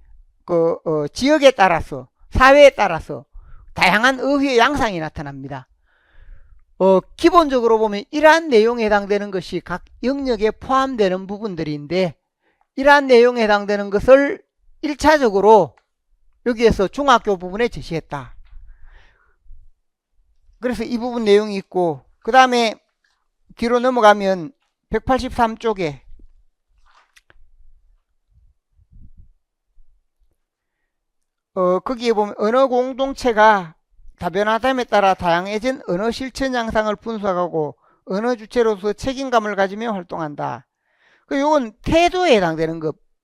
지역에 따라서, 사회에 따라서 다양한 어휘의 양상이 나타납니다. 기본적으로 보면 이러한 내용에 해당되는 것이 각 영역에 포함되는 부분들인데, 이러한 내용에 해당되는 것을 1차적으로 여기에서 중학교 부분에 제시했다. 그래서 이 부분 내용이 있고, 그 다음에 뒤로 넘어가면 183쪽에 거기에 보면 언어 공동체가 다변화됨에 따라 다양해진 언어 실천 양상을 분석하고 언어 주체로서 책임감을 가지며 활동한다. 요건 태도에 해당되는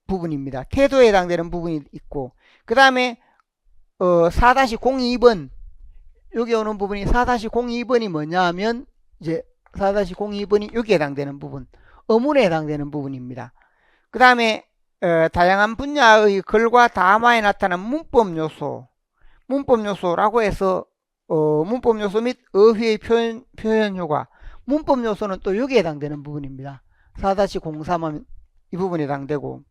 부분입니다. 태도에 해당되는 부분이 있고, 그 다음에 4-02번 여기 오는 부분이 4-02번이 뭐냐 하면 이제 4-02번이 여기에 해당되는 부분, 어문에 해당되는 부분입니다. 그 다음에 다양한 분야의 글과 담화에 나타난 문법 요소라고 해서 문법 요소 및 어휘의 표현 효과, 문법 요소는 또 여기에 해당되는 부분입니다. 4-03은 이 부분에 해당되고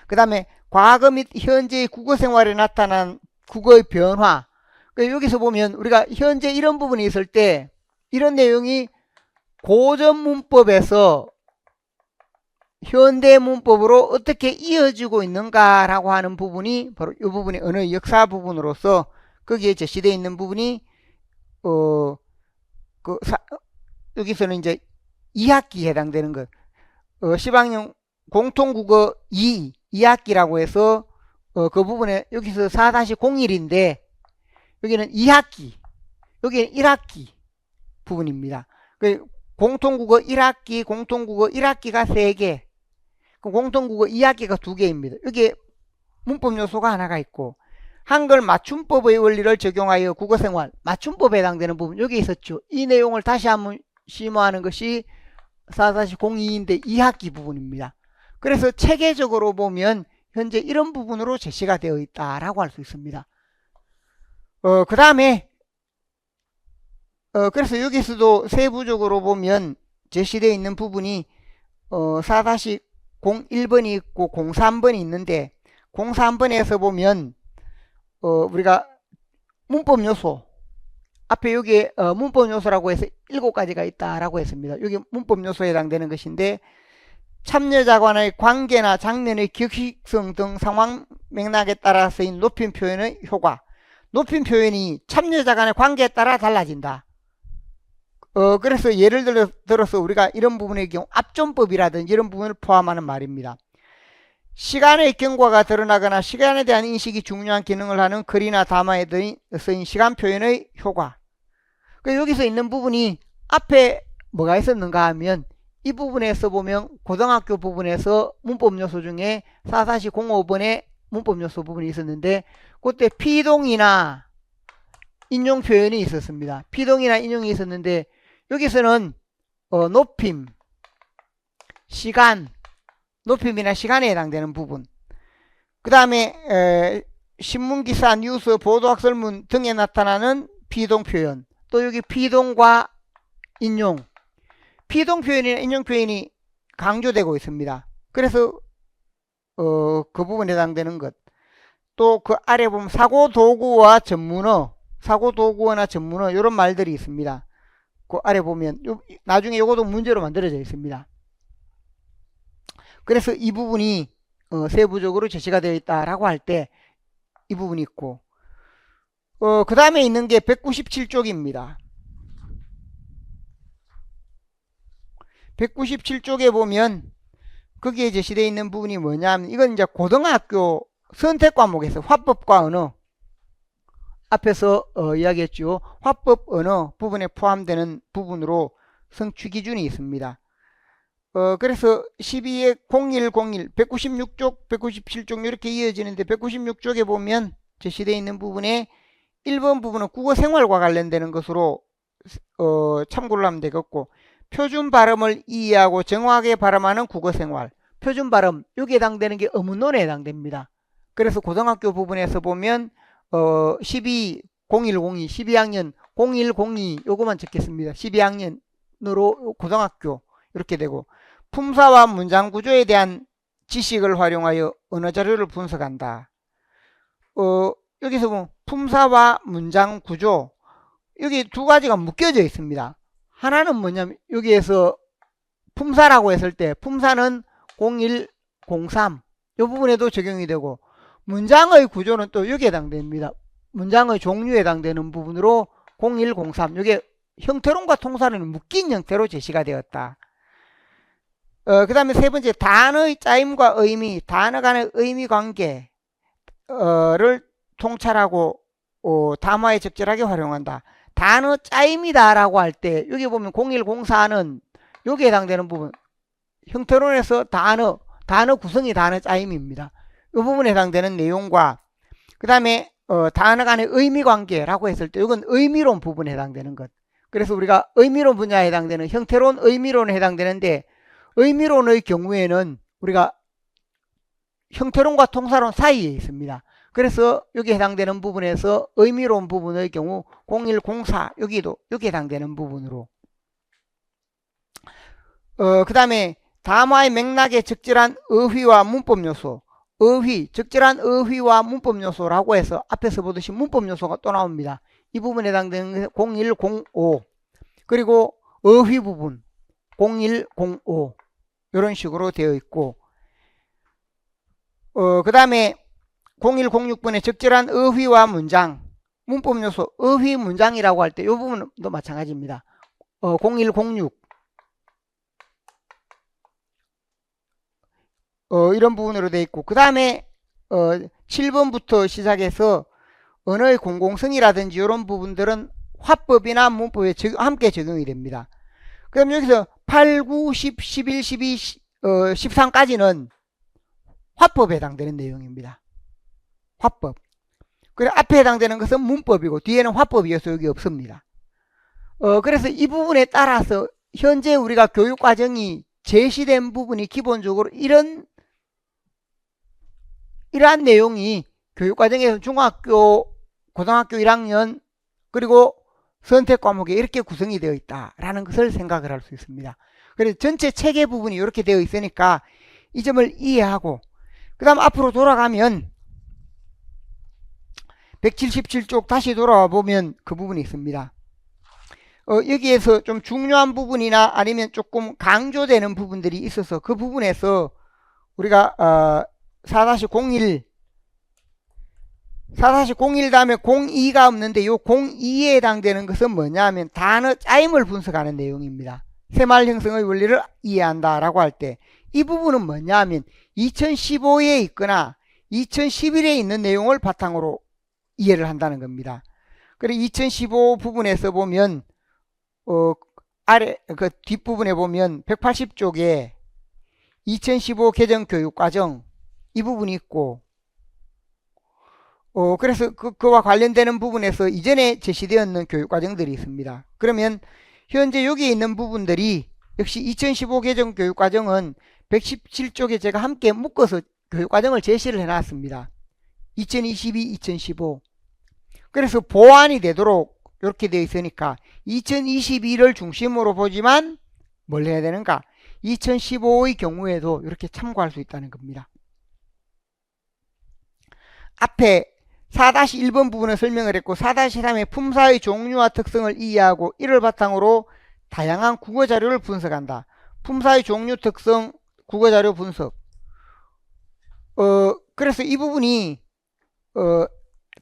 그 다음에 과거 및 현재의 국어 생활에 나타난 국어의 변화, 여기서 보면 우리가 현재 이런 부분이 있을 때 이런 내용이 고전 문법에서 현대 문법으로 어떻게 이어지고 있는가라고 하는 부분이 바로 이 부분이 언어 역사 부분으로서 거기에 제시되어 있는 부분이 여기서는 이제 2학기에 해당되는 것, 시방용 공통국어 2학기라고 해서 그 부분에 여기서 4-01인데 여기는 2학기, 여기는 1학기 부분입니다. 공통국어 1학기, 공통국어 1학기가 3개, 공통국어 2학기가 2개입니다. 여기에 문법 요소가 하나가 있고 한글 맞춤법의 원리를 적용하여 국어생활 맞춤법에 해당되는 부분 여기 있었죠. 이 내용을 다시 한번 심화하는 것이 4-02인데 2학기 부분입니다. 그래서 체계적으로 보면 현재 이런 부분으로 제시가 되어 있다라고 할 수 있습니다. 그 다음에 그래서 여기서도 세부적으로 보면 제시되어 있는 부분이 4-01번이 있고 03번이 있는데 03번에서 보면 우리가 문법 요소 앞에 여기에 문법 요소라고 해서 7가지가 있다라고 했습니다. 여기 문법 요소에 해당되는 것인데 참여자 간의 관계나 장면의 격식성 등 상황 맥락에 따라 쓰인 높임 표현의 효과. 높임 표현이 참여자 간의 관계에 따라 달라진다. 그래서 예를 들어서 우리가 이런 부분의 경우 압존법이라든지 이런 부분을 포함하는 말입니다. 시간의 경과가 드러나거나 시간에 대한 인식이 중요한 기능을 하는 글이나 담화에 쓰인 시간 표현의 효과. 여기서 있는 부분이 앞에 뭐가 있었는가 하면 이 부분에서 보면 고등학교 부분에서 문법 요소 중에 4-05번에 문법 요소 부분이 있었는데 그때 피동이나 인용 표현이 있었습니다. 피동이나 인용이 있었는데 여기서는 높임, 시간, 높임이나 시간에 해당되는 부분. 그 다음에 신문기사, 뉴스, 보도학설문 등에 나타나는 피동 표현. 또 여기 피동과 인용. 피동 표현이나 인용 표현이 강조되고 있습니다. 그래서 그 부분에 해당되는 것. 또 그 아래 보면 사고도구와 전문어, 사고도구어나 전문어 이런 말들이 있습니다. 그 아래 보면 나중에 요것도 문제로 만들어져 있습니다. 그래서 이 부분이 세부적으로 제시가 되어 있다라고 할 때 이 부분이 있고 그 다음에 있는 게 197쪽입니다. 197쪽에 보면 거기에 제시되어 있는 부분이 뭐냐면 이건 이제 고등학교 선택 과목에서 화법과 언어 앞에서 이야기했죠. 화법 언어 부분에 포함되는 부분으로 성취 기준이 있습니다. 그래서 12에 0101 196쪽 197쪽 이렇게 이어지는데 196쪽에 보면 제시되어 있는 부분에 1번 부분은 국어생활과 관련되는 것으로 참고를 하면 되겠고 표준 발음을 이해하고 정확하게 발음하는 국어생활 표준 발음 여기에 해당되는 게 어문론에 해당됩니다. 그래서 고등학교 부분에서 보면 12, 0102 12학년 0102 요거만 적겠습니다. 12학년으로 고등학교 이렇게 되고 품사와 문장 구조에 대한 지식을 활용하여 언어 자료를 분석한다. 여기서 보면 품사와 문장 구조 여기 두 가지가 묶여져 있습니다. 하나는 뭐냐면 여기에서 품사라고 했을 때 품사는 01, 03 이 부분에도 적용이 되고 문장의 구조는 또 여기에 해당됩니다. 문장의 종류에 해당되는 부분으로 01, 03 이게 형태론과 통사론이 묶인 형태로 제시가 되었다. 그 다음에 세 번째 단어의 짜임과 의미 단어 간의 의미 관계를 통찰하고 담화에 적절하게 활용한다. 단어 짜임이다 라고 할 때 여기 보면 0104는 여기에 해당되는 부분 형태론에서 단어 구성이 단어 짜임입니다. 이 부분에 해당되는 내용과 그 다음에 단어 간의 의미 관계라고 했을 때 이건 의미론 부분에 해당되는 것. 그래서 우리가 의미론 분야에 해당되는 형태론 의미론에 해당되는데 의미론의 경우에는 우리가 형태론과 통사론 사이에 있습니다. 그래서 여기에 해당되는 부분에서 의미론 부분의 경우 01, 04 여기에 해당되는 부분으로 그 다음에 담화의 맥락에 적절한 어휘와 문법 요소 적절한 어휘와 문법 요소라고 해서 앞에서 보듯이 문법 요소가 또 나옵니다. 이 부분에 해당되는 01, 05 그리고 어휘 부분 01, 05 이런 식으로 되어 있고 그 다음에 01, 06번에 적절한 어휘와 문장 문법 요소 어휘 문장이라고 할 때 이 부분도 마찬가지입니다. 01, 06 이런 부분으로 되어 있고 그 다음에 7번부터 시작해서 언어의 공공성이라든지 이런 부분들은 화법이나 문법에 함께 적용이 됩니다. 그 다음 여기서 8, 9, 10, 11, 12 13까지는 화법에 해당되는 내용입니다. 화법. 그래 앞에 해당되는 것은 문법이고 뒤에는 화법이어서 여기 없습니다. 그래서 이 부분에 따라서 현재 우리가 교육과정이 제시된 부분이 기본적으로 이러한 내용이 교육과정에서 중학교, 고등학교 1학년 그리고 선택과목에 이렇게 구성이 되어 있다라는 것을 생각을 할 수 있습니다. 그래서 전체 체계 부분이 이렇게 되어 있으니까 이 점을 이해하고 그 다음 앞으로 돌아가면 177쪽 다시 돌아와 보면 그 부분이 있습니다. 여기에서 좀 중요한 부분이나 아니면 조금 강조되는 부분들이 있어서 그 부분에서 우리가 4-01 다음에 02가 없는데 요 02에 해당되는 것은 뭐냐 하면 단어 짜임을 분석하는 내용입니다. 새말 형성의 원리를 이해한다 라고 할 때 이 부분은 뭐냐 하면 2015에 있거나 2011에 있는 내용을 바탕으로 이해를 한다는 겁니다. 그리고 2015 부분에서 보면 아래 그 뒷부분에 보면 180쪽에 2015 개정 교육과정 이 부분이 있고 그래서 그와 관련되는 부분에서 이전에 제시되었는 교육과정들이 있습니다. 그러면 현재 여기에 있는 부분들이 역시 2015 개정 교육과정은 117쪽에 제가 함께 묶어서 교육과정을 제시를 해놨습니다. 2022, 2015 그래서 보완이 되도록 이렇게 되어 있으니까 2022를 중심으로 보지만 뭘 해야 되는가 2015의 경우에도 이렇게 참고할 수 있다는 겁니다. 앞에 4-1번 부분을 설명을 했고 4-3의 품사의 종류와 특성을 이해하고 이를 바탕으로 다양한 국어자료를 분석한다. 품사의 종류, 특성, 국어자료 분석. 그래서 이 부분이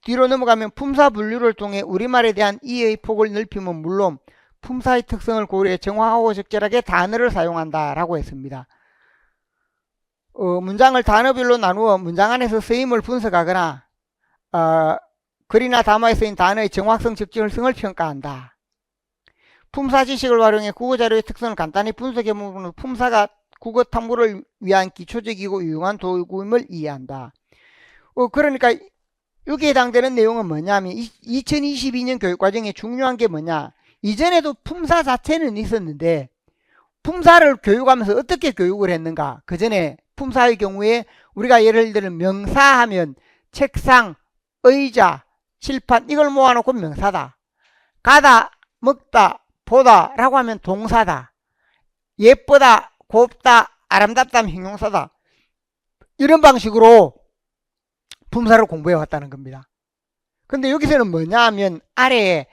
뒤로 넘어가면 품사 분류를 통해 우리말에 대한 이해의 폭을 넓히면 물론 품사의 특성을 고려해 정확하고 적절하게 단어를 사용한다 라고 했습니다. 문장을 단어별로 나누어 문장 안에서 쓰임을 분석하거나 글이나 담화에 쓰인 단어의 정확성, 적절성을 평가한다. 품사 지식을 활용해 국어자료의 특성을 간단히 분석해보면 품사가 국어 탐구를 위한 기초적이고 유용한 도구임을 이해한다. 그러니까 여기에 해당되는 내용은 뭐냐면 2022년 교육과정에 중요한 게 뭐냐 이전에도 품사 자체는 있었는데 품사를 교육하면서 어떻게 교육을 했는가 그 전에 품사의 경우에 우리가 예를 들어 명사하면 책상, 의자, 칠판 이걸 모아놓고 명사다. 가다, 먹다, 보다 라고 하면 동사다. 예쁘다, 곱다, 아름답다 하면 형용사다. 이런 방식으로 품사를 공부해 왔다는 겁니다. 근데 여기서는 뭐냐 하면 아래에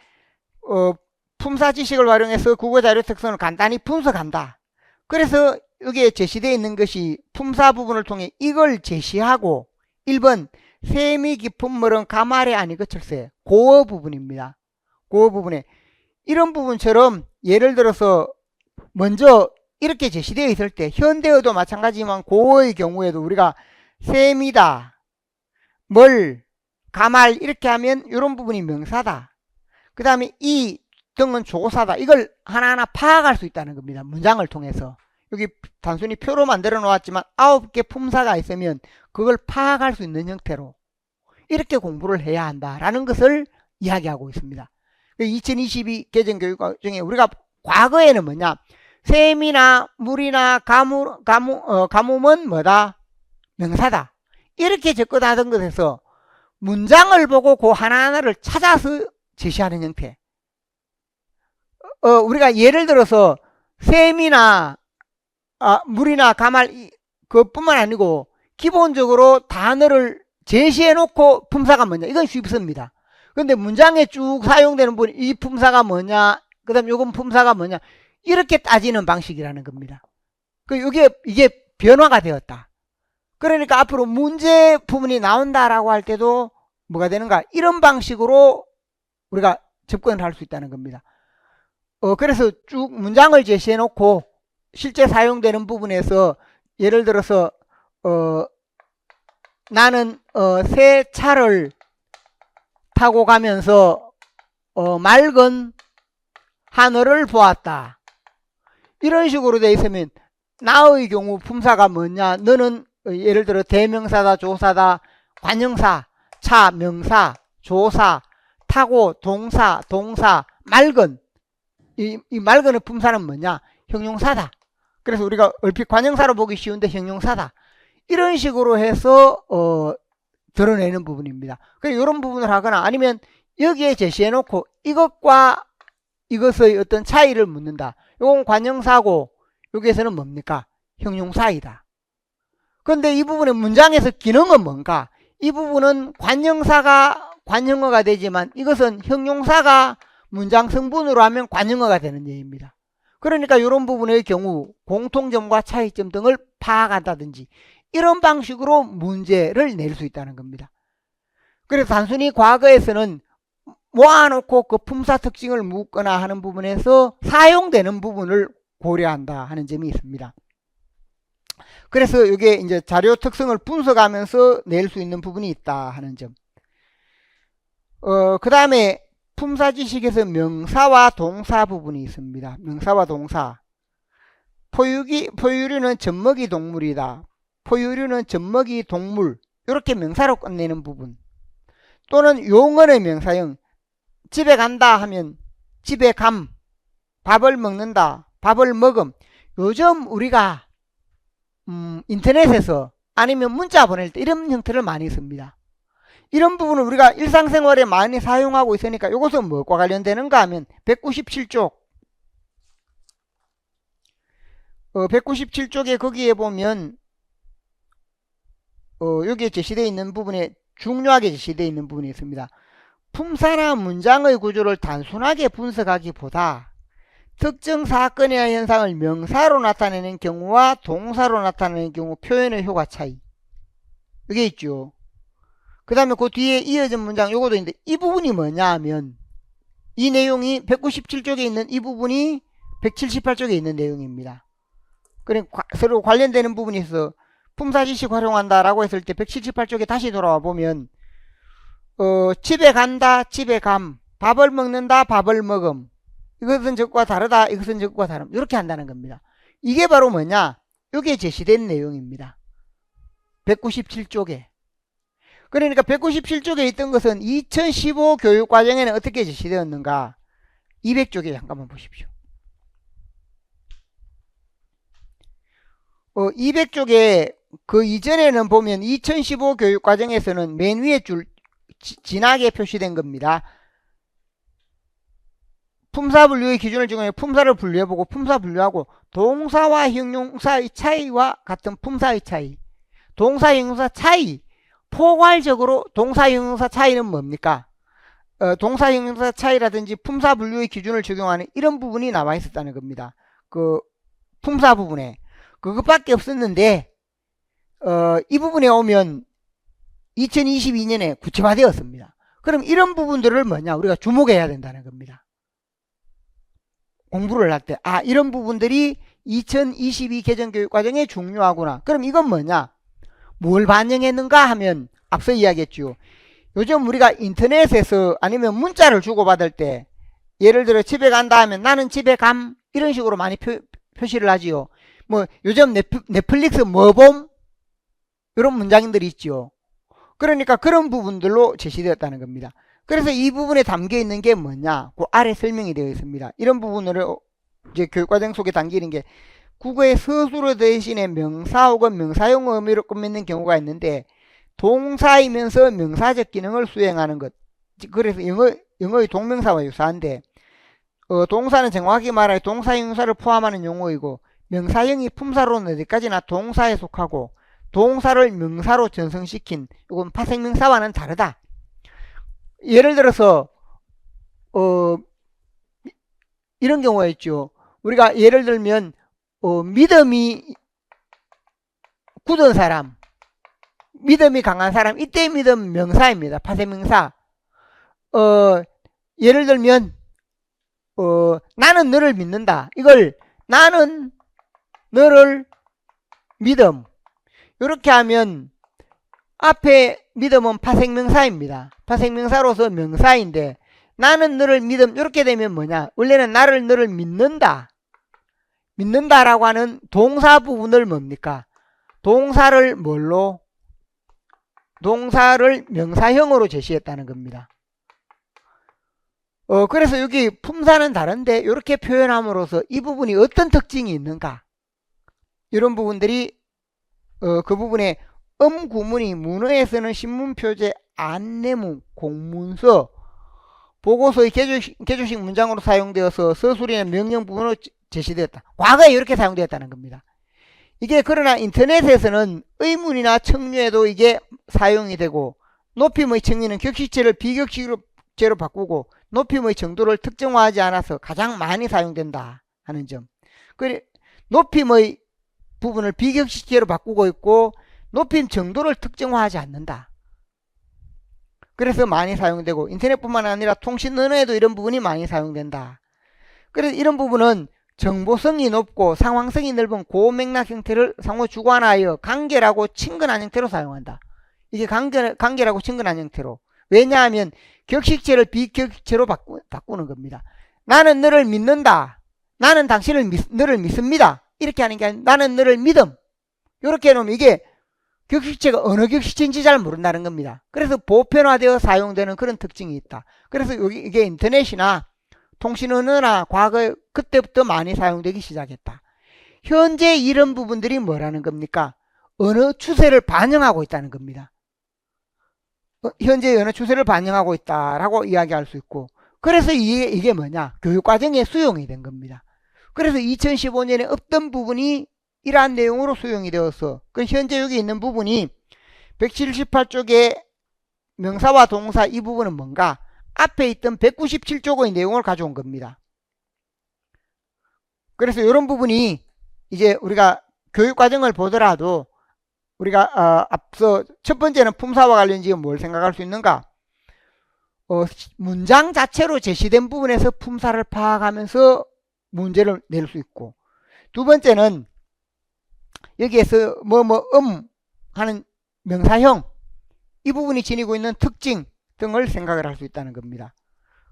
품사 지식을 활용해서 국어자료 특성을 간단히 분석한다. 그래서 여기에 제시되어 있는 것이 품사 부분을 통해 이걸 제시하고 1번 셈이 깊은 멀은 가말이 아니 거칠세 고어 부분입니다. 고어 부분에 이런 부분처럼 예를 들어서 먼저 이렇게 제시되어 있을 때 현대어도 마찬가지지만 고어의 경우에도 우리가 셈이다 뭘 가말 이렇게 하면 이런 부분이 명사다. 그 다음에 이 등은 조사다. 이걸 하나하나 파악할 수 있다는 겁니다. 문장을 통해서. 여기 단순히 표로 만들어 놓았지만 9개 품사가 있으면 그걸 파악할 수 있는 형태로 이렇게 공부를 해야 한다라는 것을 이야기하고 있습니다. 2022 개정 교육과정에 우리가 과거에는 뭐냐 셈이나 물이나 가뭄은 뭐다? 명사다. 이렇게 접근하던 것에서 문장을 보고 그 하나하나를 찾아서 제시하는 형태. 우리가 예를 들어서 셈이나 물이나 가말 그것뿐만 아니고 기본적으로 단어를 제시해 놓고 품사가 뭐냐 이건 쉽습니다. 근데 문장에 쭉 사용되는 부분 이 품사가 뭐냐 그 다음 요건 품사가 뭐냐 이렇게 따지는 방식이라는 겁니다. 이게 변화가 되었다. 그러니까 앞으로 문제 부분이 나온다라고 할 때도 뭐가 되는가 이런 방식으로 우리가 접근을 할 수 있다는 겁니다. 그래서 쭉 문장을 제시해 놓고 실제 사용되는 부분에서 예를 들어서 나는 새 차를 타고 가면서 맑은 하늘을 보았다. 이런 식으로 되어 있으면 나의 경우 품사가 뭐냐? 너는 예를 들어 대명사다, 조사다, 관형사, 차, 명사, 조사, 타고, 동사, 맑은. 이 맑은의 품사는 뭐냐? 형용사다. 그래서 우리가 얼핏 관형사로 보기 쉬운데 형용사다. 이런 식으로 해서 드러내는 부분입니다. 그래서 이런 부분을 하거나 아니면 여기에 제시해 놓고 이것과 이것의 어떤 차이를 묻는다. 이건 관형사고 여기에서는 뭡니까? 형용사이다. 그런데 이 부분의 문장에서 기능은 뭔가? 이 부분은 관형사가 관형어가 되지만 이것은 형용사가 문장 성분으로 하면 관형어가 되는 얘기입니다. 그러니까 이런 부분의 경우 공통점과 차이점 등을 파악한다든지 이런 방식으로 문제를 낼 수 있다는 겁니다. 그래서 단순히 과거에서는 모아놓고 그 품사 특징을 묻거나 하는 부분에서 사용되는 부분을 고려한다 하는 점이 있습니다. 그래서 이게 이제 자료 특성을 분석하면서 낼 수 있는 부분이 있다 하는 점. 그 다음에 품사 지식에서 명사와 동사 부분이 있습니다. 명사와 동사. 포유류는 젖먹이 동물이다. 포유류는 젖먹이 동물. 이렇게 명사로 끝내는 부분. 또는 용언의 명사형. 집에 간다 하면 집에 감. 밥을 먹는다. 밥을 먹음. 요즘 우리가 인터넷에서 아니면 문자 보낼 때 이런 형태를 많이 씁니다. 이런 부분을 우리가 일상생활에 많이 사용하고 있으니까 이것은 무엇과 관련되는가 하면 197쪽 197쪽에 거기에 보면 여기에 제시되어 있는 부분에 중요하게 제시되어 있는 부분이 있습니다. 품사나 문장의 구조를 단순하게 분석하기보다 특정 사건이나 현상을 명사로 나타내는 경우와 동사로 나타내는 경우 표현의 효과 차이. 이게 있죠. 그 다음에 그 뒤에 이어진 문장 요것도 있는데 이 부분이 뭐냐 하면 이 내용이 197쪽에 있는 이 부분이 178쪽에 있는 내용입니다. 그러니까 서로 관련되는 부분이 있어 품사지식 활용한다 라고 했을 때 178쪽에 다시 돌아와 보면 집에 간다, 집에 감, 밥을 먹는다, 밥을 먹음. 이것은 저것과 다르다, 이것은 저것과 다름. 이렇게 한다는 겁니다. 이게 바로 뭐냐? 여기에 제시된 내용입니다. 197쪽에. 그러니까 197쪽에 있던 것은 2015 교육과정에는 어떻게 제시되었는가? 200쪽에 잠깐만 보십시오. 200쪽에 그 이전에는 보면 2015 교육과정에서는 맨 위에 줄 진하게 표시된 겁니다. 품사 분류의 기준을 적용해 품사를 분류해보고 품사 분류하고 동사와 형용사의 차이와 같은 품사의 차이. 동사 형용사 차이. 포괄적으로 동사 형용사 차이는 뭡니까? 동사 형용사 차이라든지 품사 분류의 기준을 적용하는 이런 부분이 나와 있었다는 겁니다. 그 품사 부분에. 그것밖에 없었는데 이 부분에 오면 2022년에 구체화되었습니다. 그럼 이런 부분들을 뭐냐? 우리가 주목해야 된다는 겁니다. 공부를 할 때 이런 부분들이 2022 개정교육과정에 중요하구나. 그럼 이건 뭐냐? 뭘 반영했는가 하면 앞서 이야기했죠. 요즘 우리가 인터넷에서 아니면 문자를 주고받을 때 예를 들어 집에 간다 하면 나는 집에 감 이런 식으로 많이 표시를 하지요. 뭐 요즘 넷플릭스 뭐 봄? 이런 문장들이 있죠. 그러니까 그런 부분들로 제시되었다는 겁니다. 그래서 이 부분에 담겨 있는 게 뭐냐? 그 아래 설명이 되어 있습니다. 이런 부분을 이제 교육과정 속에 담기는 게 국어의 서술어 대신에 명사 혹은 명사용 의미로 끝맺는 경우가 있는데 동사이면서 명사적 기능을 수행하는 것. 그래서 영어의 동명사와 유사한데 동사는 정확히 말하여 동사 형용사를 포함하는 용어이고 명사형이 품사로는 어디까지나 동사에 속하고 동사를 명사로 전승시킨 이건 파생명사와는 다르다. 예를 들어서 이런 경우가 있죠. 우리가 예를 들면 믿음이 굳은 사람, 믿음이 강한 사람, 이때 믿음 명사입니다. 파생명사. 예를 들면 나는 너를 믿는다. 이걸 나는 너를 믿음. 이렇게 하면 앞에 믿음은 파생명사입니다. 파생명사로서 명사인데 나는 너를 믿음 이렇게 되면 뭐냐? 원래는 나를 너를 믿는다. 믿는다라고 하는 동사 부분을 뭡니까? 동사를 뭘로? 동사를 명사형으로 제시했다는 겁니다. 그래서 여기 품사는 다른데 이렇게 표현함으로써 이 부분이 어떤 특징이 있는가? 이런 부분들이 그 부분에 구문이 문어에서는 신문표제, 안내문, 공문서, 보고서의 개조식 문장으로 사용되어서 서술이나 명령 부분으로 제시되었다. 과거에 이렇게 사용되었다는 겁니다. 이게 그러나 인터넷에서는 의문이나 청류에도 이게 사용이 되고 높임의 청리는 격식체를 비격식체로 바꾸고 높임의 정도를 특정화하지 않아서 가장 많이 사용된다 하는 점. 높임의 부분을 비격식체로 바꾸고 있고 높임 정도를 특정화하지 않는다. 그래서 많이 사용되고 인터넷뿐만 아니라 통신 언어에도 이런 부분이 많이 사용된다. 그래서 이런 부분은 정보성이 높고 상황성이 넓은 고맥락 형태를 상호 주관하여 간결하고 친근한 형태로 사용한다. 이게 간결하고 친근한 형태로. 왜냐하면 격식체를 비격식체로 바꾸는 겁니다. 나는 너를 믿는다. 나는 너를 믿습니다. 이렇게 하는 게 아니라 나는 너를 믿음. 이렇게 해놓으면 이게 격식체가 어느 격식체인지 잘 모른다는 겁니다. 그래서 보편화되어 사용되는 그런 특징이 있다. 그래서 이게 인터넷이나 통신언어나 과거에 그때부터 많이 사용되기 시작했다. 현재 이런 부분들이 뭐라는 겁니까? 언어 추세를 반영하고 있다는 겁니다. 현재 언어 추세를 반영하고 있다라고 이야기할 수 있고, 그래서 이게 뭐냐? 교육과정에 수용이 된 겁니다. 그래서 2015년에 없던 부분이 이러한 내용으로 수용이 되어서 현재 여기 있는 부분이 178쪽에 명사와 동사 이 부분은 뭔가? 앞에 있던 197쪽의 내용을 가져온 겁니다. 그래서 이런 부분이 이제 우리가 교육과정을 보더라도 우리가 앞서 첫 번째는 품사와 관련 지금 뭘 생각할 수 있는가? 문장 자체로 제시된 부분에서 품사를 파악하면서 문제를 낼 수 있고, 두 번째는 여기에서 하는 명사형 이 부분이 지니고 있는 특징 등을 생각을 할 수 있다는 겁니다.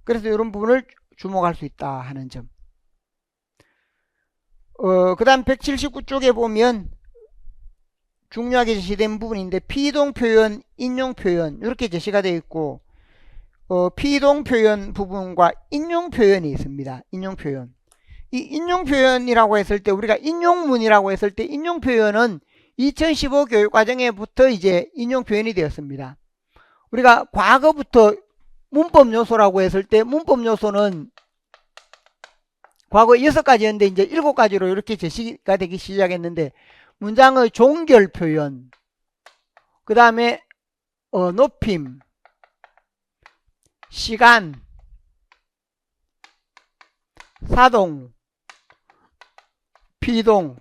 그래서 이런 부분을 주목할 수 있다 하는 점. 그 다음 179쪽에 보면 중요하게 제시된 부분인데 피동표현, 인용표현 이렇게 제시가 되어 있고, 피동표현 부분과 인용표현이 있습니다. 인용표현. 이 인용표현이라고 했을 때 우리가 인용문이라고 했을 때 인용표현은 2015 교육과정에부터 이제 인용표현이 되었습니다. 우리가 과거부터 문법 요소라고 했을 때 문법 요소는 과거 6가지였는데 이제 7가지로 이렇게 제시가 되기 시작했는데, 문장의 종결 표현, 그 다음에 높임, 시간, 사동, 피동,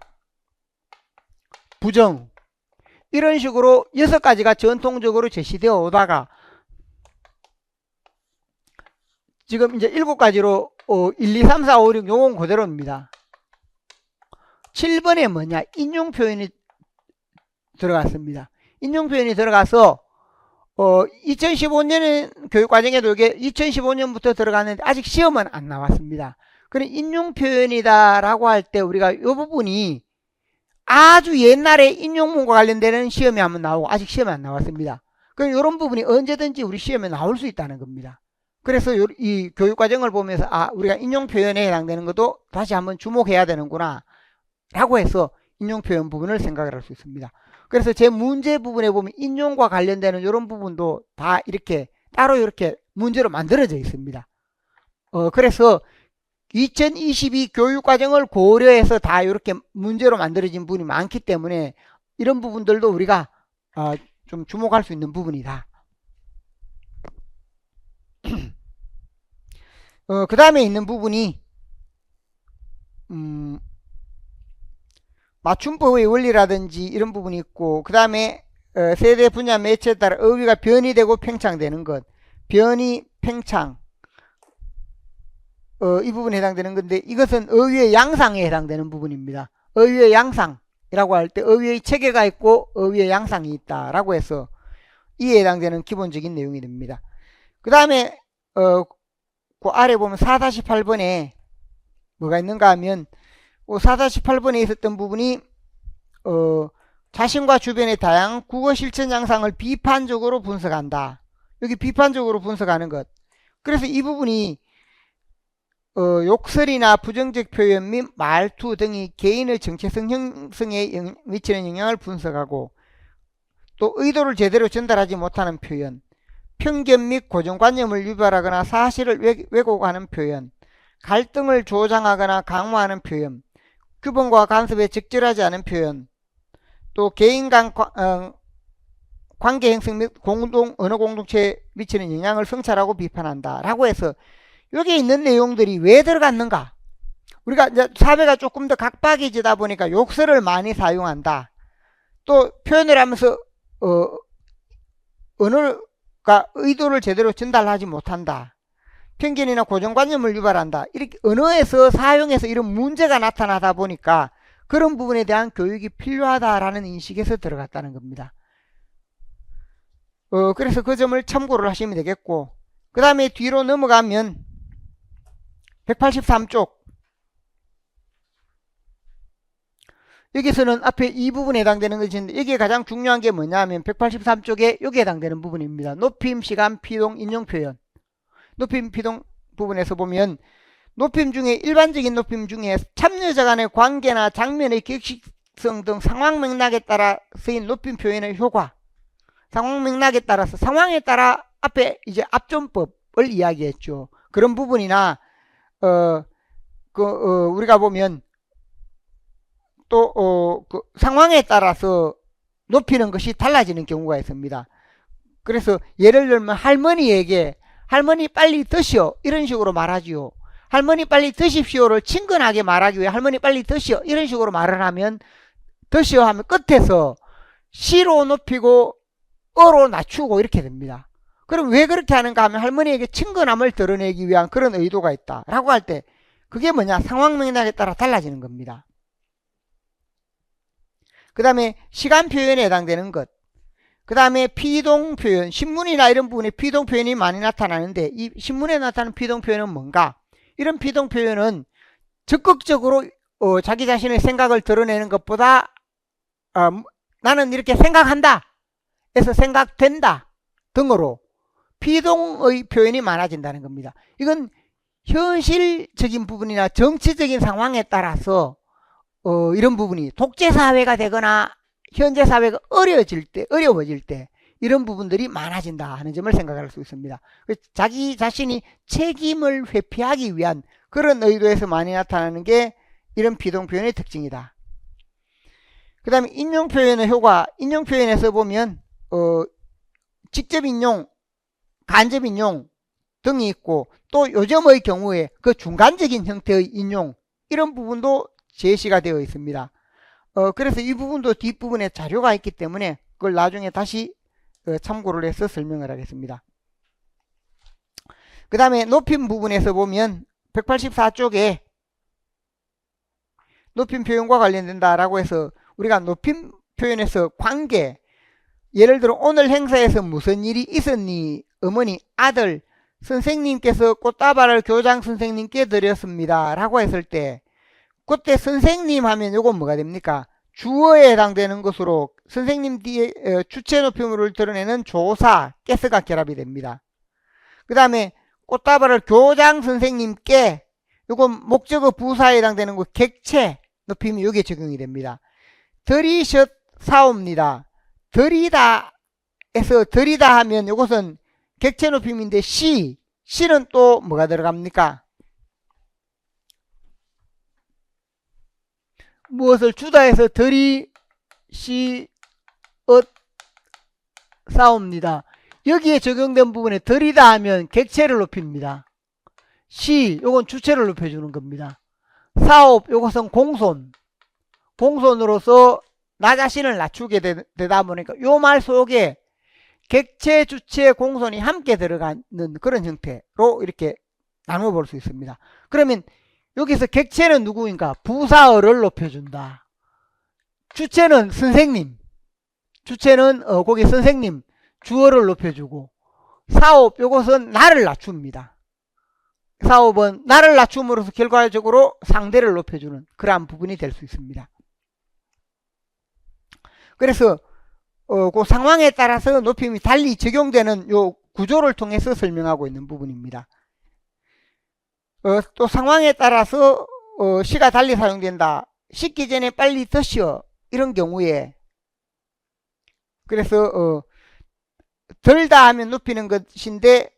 부정 이런 식으로 6가지가 전통적으로 제시되어 오다가 지금 이제 7가지로 1, 2, 3, 4, 5, 6 요건 그대로입니다. 7번에 뭐냐? 인용 표현이 들어갔습니다. 인용 표현이 들어가서 2015년은 교육과정에도 이게 2015년부터 들어갔는데 아직 시험은 안 나왔습니다. 그럼 인용 표현이다 라고 할 때 우리가 이 부분이 아주 옛날에 인용문과 관련되는 시험이 한번 나오고 아직 시험이 안 나왔습니다. 그럼 이런 부분이 언제든지 우리 시험에 나올 수 있다는 겁니다. 그래서 이 교육과정을 보면서 우리가 인용 표현에 해당되는 것도 다시 한번 주목해야 되는구나 라고 해서 인용 표현 부분을 생각을 할 수 있습니다. 그래서 제 문제 부분에 보면 인용과 관련되는 이런 부분도 다 이렇게 따로 이렇게 문제로 만들어져 있습니다. 그래서 2022 교육과정을 고려해서 다 이렇게 문제로 만들어진 부분이 많기 때문에 이런 부분들도 우리가 좀 주목할 수 있는 부분이다. 그 다음에 있는 부분이 맞춤법의 원리라든지 이런 부분이 있고, 그 다음에 세대 분야 매체에 따라 어휘가 변이되고 팽창되는 것, 변이, 팽창, 이 부분에 해당되는 건데, 이것은 어휘의 양상에 해당되는 부분입니다. 어휘의 양상이라고 할 때 어휘의 체계가 있고 어휘의 양상이 있다라고 해서 이에 해당되는 기본적인 내용이 됩니다. 그 다음에 그 아래 보면 4-8번에 뭐가 있는가 하면 4-8번에 있었던 부분이 자신과 주변의 다양한 국어 실천 양상을 비판적으로 분석한다. 여기 비판적으로 분석하는 것. 그래서 이 부분이 욕설이나 부정적 표현 및 말투 등이 개인의 정체성 형성에 미치는 영향을 분석하고, 또 의도를 제대로 전달하지 못하는 표현, 편견 및 고정관념을 유발하거나 사실을 왜곡하는 표현, 갈등을 조장하거나 강화하는 표현, 규범과 간섭에 적절하지 않은 표현, 또 개인 간 관계 형성 및 언어 공동체에 미치는 영향을 성찰하고 비판한다 라고 해서, 여기에 있는 내용들이 왜 들어갔는가? 우리가 이제 사회가 조금 더 각박해지다 보니까 욕설을 많이 사용한다. 또 표현을 하면서 언어가 의도를 제대로 전달하지 못한다. 편견이나 고정관념을 유발한다. 이렇게 언어에서 사용해서 이런 문제가 나타나다 보니까 그런 부분에 대한 교육이 필요하다라는 인식에서 들어갔다는 겁니다. 그래서 그 점을 참고를 하시면 되겠고, 그 다음에 뒤로 넘어가면 183쪽, 여기서는 앞에 이 부분에 해당되는 것인데, 여기에 가장 중요한 게 뭐냐면 183쪽에 여기에 해당되는 부분입니다. 높임, 시간, 피동, 인용 표현. 높임, 피동 부분에서 보면 높임 중에 일반적인 높임 중에 참여자 간의 관계나 장면의 격식성 등 상황 맥락에 따라 쓰인 높임 표현의 효과, 상황 맥락에 따라서 상황에 따라 앞에 이제 압존법을 이야기했죠. 그런 부분이나 우리가 보면 또 그 상황에 따라서 높이는 것이 달라지는 경우가 있습니다. 그래서 예를 들면 할머니에게 할머니 빨리 드시오 이런 식으로 말하지요. 할머니 빨리 드십시오를 친근하게 말하기 위해 할머니 빨리 드시오 이런 식으로 말을 하면, 드시오 하면 끝에서 시로 높이고 어로 낮추고 이렇게 됩니다. 그럼 왜 그렇게 하는가 하면 할머니에게 친근함을 드러내기 위한 그런 의도가 있다 라고 할 때, 그게 뭐냐, 상황 맥락에 따라 달라지는 겁니다. 그 다음에 시간 표현에 해당되는 것, 그 다음에 피동 표현, 신문이나 이런 부분에 피동 표현이 많이 나타나는데, 이 신문에 나타나는 피동 표현은 뭔가? 이런 피동 표현은 적극적으로 자기 자신의 생각을 드러내는 것보다 나는 이렇게 생각한다 해서 생각된다 등으로 피동의 표현이 많아진다는 겁니다. 이건 현실적인 부분이나 정치적인 상황에 따라서 이런 부분이 독재사회가 되거나 현재 사회가 어려워질 때 이런 부분들이 많아진다 하는 점을 생각할 수 있습니다. 자기 자신이 책임을 회피하기 위한 그런 의도에서 많이 나타나는 게 이런 비동 표현의 특징이다. 그 다음에 인용 표현의 효과, 인용 표현에서 보면 직접 인용, 간접 인용 등이 있고, 또 요즘의 경우에 그 중간적인 형태의 인용, 이런 부분도 제시가 되어 있습니다. 그래서 이 부분도 뒷부분에 자료가 있기 때문에 그걸 나중에 다시 참고를 해서 설명을 하겠습니다. 그 다음에 높임 부분에서 보면 184쪽에 높임 표현과 관련된다라고 해서, 우리가 높임 표현에서 관계, 예를 들어 오늘 행사에서 무슨 일이 있었니? 어머니, 아들, 선생님께서 꽃다발을 교장 선생님께 드렸습니다 라고 했을 때, 그때 선생님 하면 요건 뭐가 됩니까? 주어에 해당되는 것으로 선생님 뒤에 주체 높임을 드러내는 조사, 가스가 결합이 됩니다. 그 다음에 꽃다발을 교장 선생님께, 요건 목적어 부사에 해당되는 거 객체 높임이 여기에 적용이 됩니다. 들이셨사옵니다. 들이다 해서 들이다 하면 요것은 객체 높임인데 시는 또 뭐가 들어갑니까? 무엇을 주다 해서 싸웁니다. 여기에 적용된 부분에 들이다 하면 객체를 높입니다. 요건 주체를 높여주는 겁니다. 사옵, 요것은 공손으로서 나 자신을 낮추게 되다 보니까 요 말 속에 객체, 주체, 공손이 함께 들어가는 그런 형태로 이렇게 나누어 볼 수 있습니다. 그러면 여기서 객체는 누구인가? 부사어를 높여준다. 주체는 선생님. 주체는 거기 선생님, 주어를 높여주고, 사업, 요것은 나를 낮춥니다. 사업은 나를 낮춤으로써 결과적으로 상대를 높여주는 그러한 부분이 될 수 있습니다. 그래서 그 상황에 따라서 높임이 달리 적용되는 요 구조를 통해서 설명하고 있는 부분입니다. 또 상황에 따라서 시가 달리 사용된다. 식기 전에 빨리 드시오. 이런 경우에 그래서 덜다 하면 높이는 것인데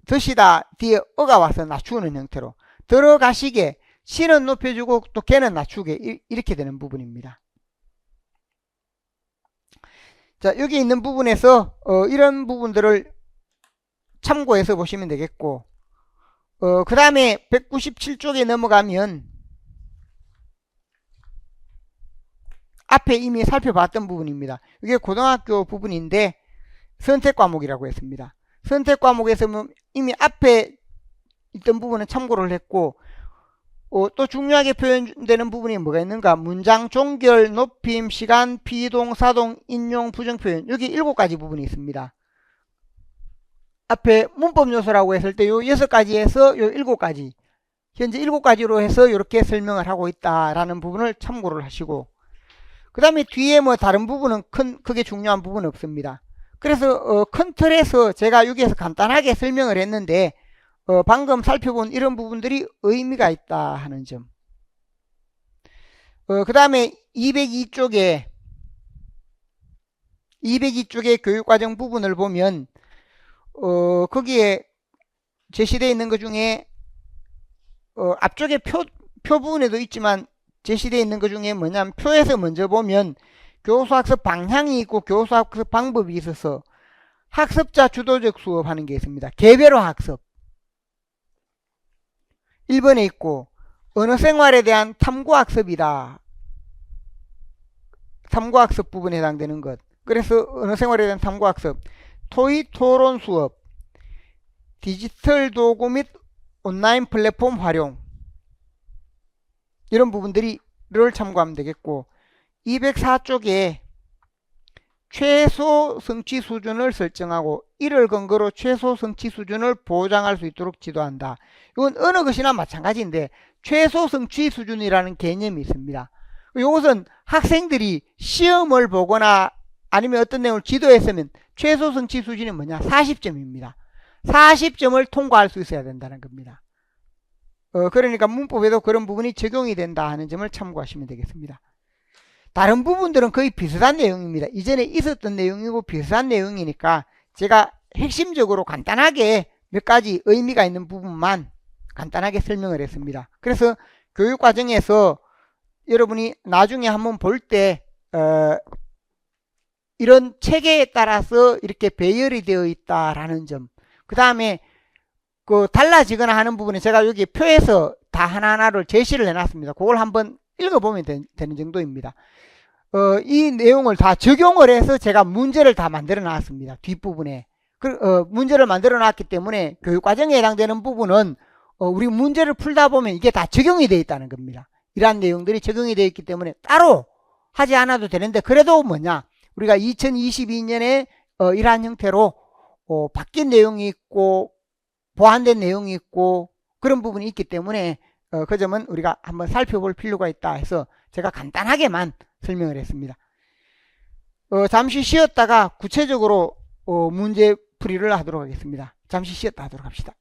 드시다 뒤에 어가 와서 낮추는 형태로 들어가시게 시는 높여주고 또 개는 낮추게 이렇게 되는 부분입니다. 자, 여기 있는 부분에서 이런 부분들을 참고해서 보시면 되겠고 그 다음에 197쪽에 넘어가면 앞에 이미 살펴봤던 부분입니다. 이게 고등학교 부분인데 선택 과목이라고 했습니다. 선택 과목에서 이미 앞에 있던 부분은 참고를 했고 또 중요하게 표현되는 부분이 뭐가 있는가? 문장, 종결, 높임, 시간, 비동, 사동, 인용, 부정표현 여기 7가지 부분이 있습니다. 앞에 문법 요소라고 했을 때 요 6가지에서 요 7가지 현재 7가지로 해서 이렇게 설명을 하고 있다라는 부분을 참고를 하시고 그 다음에 뒤에 뭐 다른 부분은 크게 중요한 부분은 없습니다. 그래서 큰 틀에서 제가 여기에서 간단하게 설명을 했는데 방금 살펴본 이런 부분들이 의미가 있다 하는 점. 그 다음에 202쪽에 교육과정 부분을 보면 거기에 제시되어 있는 것 중에 앞쪽에 표 부분에도 있지만 제시되어 있는 것 중에 뭐냐면 표에서 먼저 보면 교수학습 방향이 있고 교수학습 방법이 있어서 학습자 주도적 수업하는 게 있습니다. 개별화 학습 1번에 있고 언어생활에 대한 탐구학습이다. 탐구학습 부분에 해당되는 것. 그래서 언어생활에 대한 탐구학습 토익 토론 수업 디지털 도구 및 온라인 플랫폼 활용 이런 부분들을 참고하면 되겠고 204쪽에 최소 성취 수준을 설정하고 이를 근거로 최소 성취 수준을 보장할 수 있도록 지도한다. 이건 어느 것이나 마찬가지인데 최소 성취 수준이라는 개념이 있습니다. 이것은 학생들이 시험을 보거나 아니면 어떤 내용을 지도했으면 최소 성취 수준이 뭐냐? 40점입니다. 40점을 통과할 수 있어야 된다는 겁니다. 그러니까 문법에도 그런 부분이 적용이 된다 하는 점을 참고하시면 되겠습니다. 다른 부분들은 거의 비슷한 내용입니다. 이전에 있었던 내용이고 비슷한 내용이니까 제가 핵심적으로 간단하게 몇 가지 의미가 있는 부분만 간단하게 설명을 했습니다. 그래서 교육과정에서 여러분이 나중에 한번 볼 때 이런 체계에 따라서 이렇게 배열이 되어 있다라는 점, 그 다음에 달라지거나 하는 부분은 제가 여기 표에서 다 하나하나를 제시를 해놨습니다. 그걸 한번 읽어보면 되는 정도입니다. 이 내용을 다 적용을 해서 제가 문제를 다 만들어 놨습니다. 뒷부분에. 문제를 만들어 놨기 때문에 교육과정에 해당되는 부분은 우리 문제를 풀다 보면 이게 다 적용이 되어 있다는 겁니다. 이러한 내용들이 적용이 되어 있기 때문에 따로 하지 않아도 되는데 그래도 뭐냐? 우리가 2022년에 이러한 형태로 바뀐 내용이 있고 보완된 내용이 있고 그런 부분이 있기 때문에 그 점은 우리가 한번 살펴볼 필요가 있다 해서 제가 간단하게만 설명을 했습니다. 잠시 쉬었다가 구체적으로 문제 풀이를 하도록 하겠습니다. 잠시 쉬었다 하도록 합시다.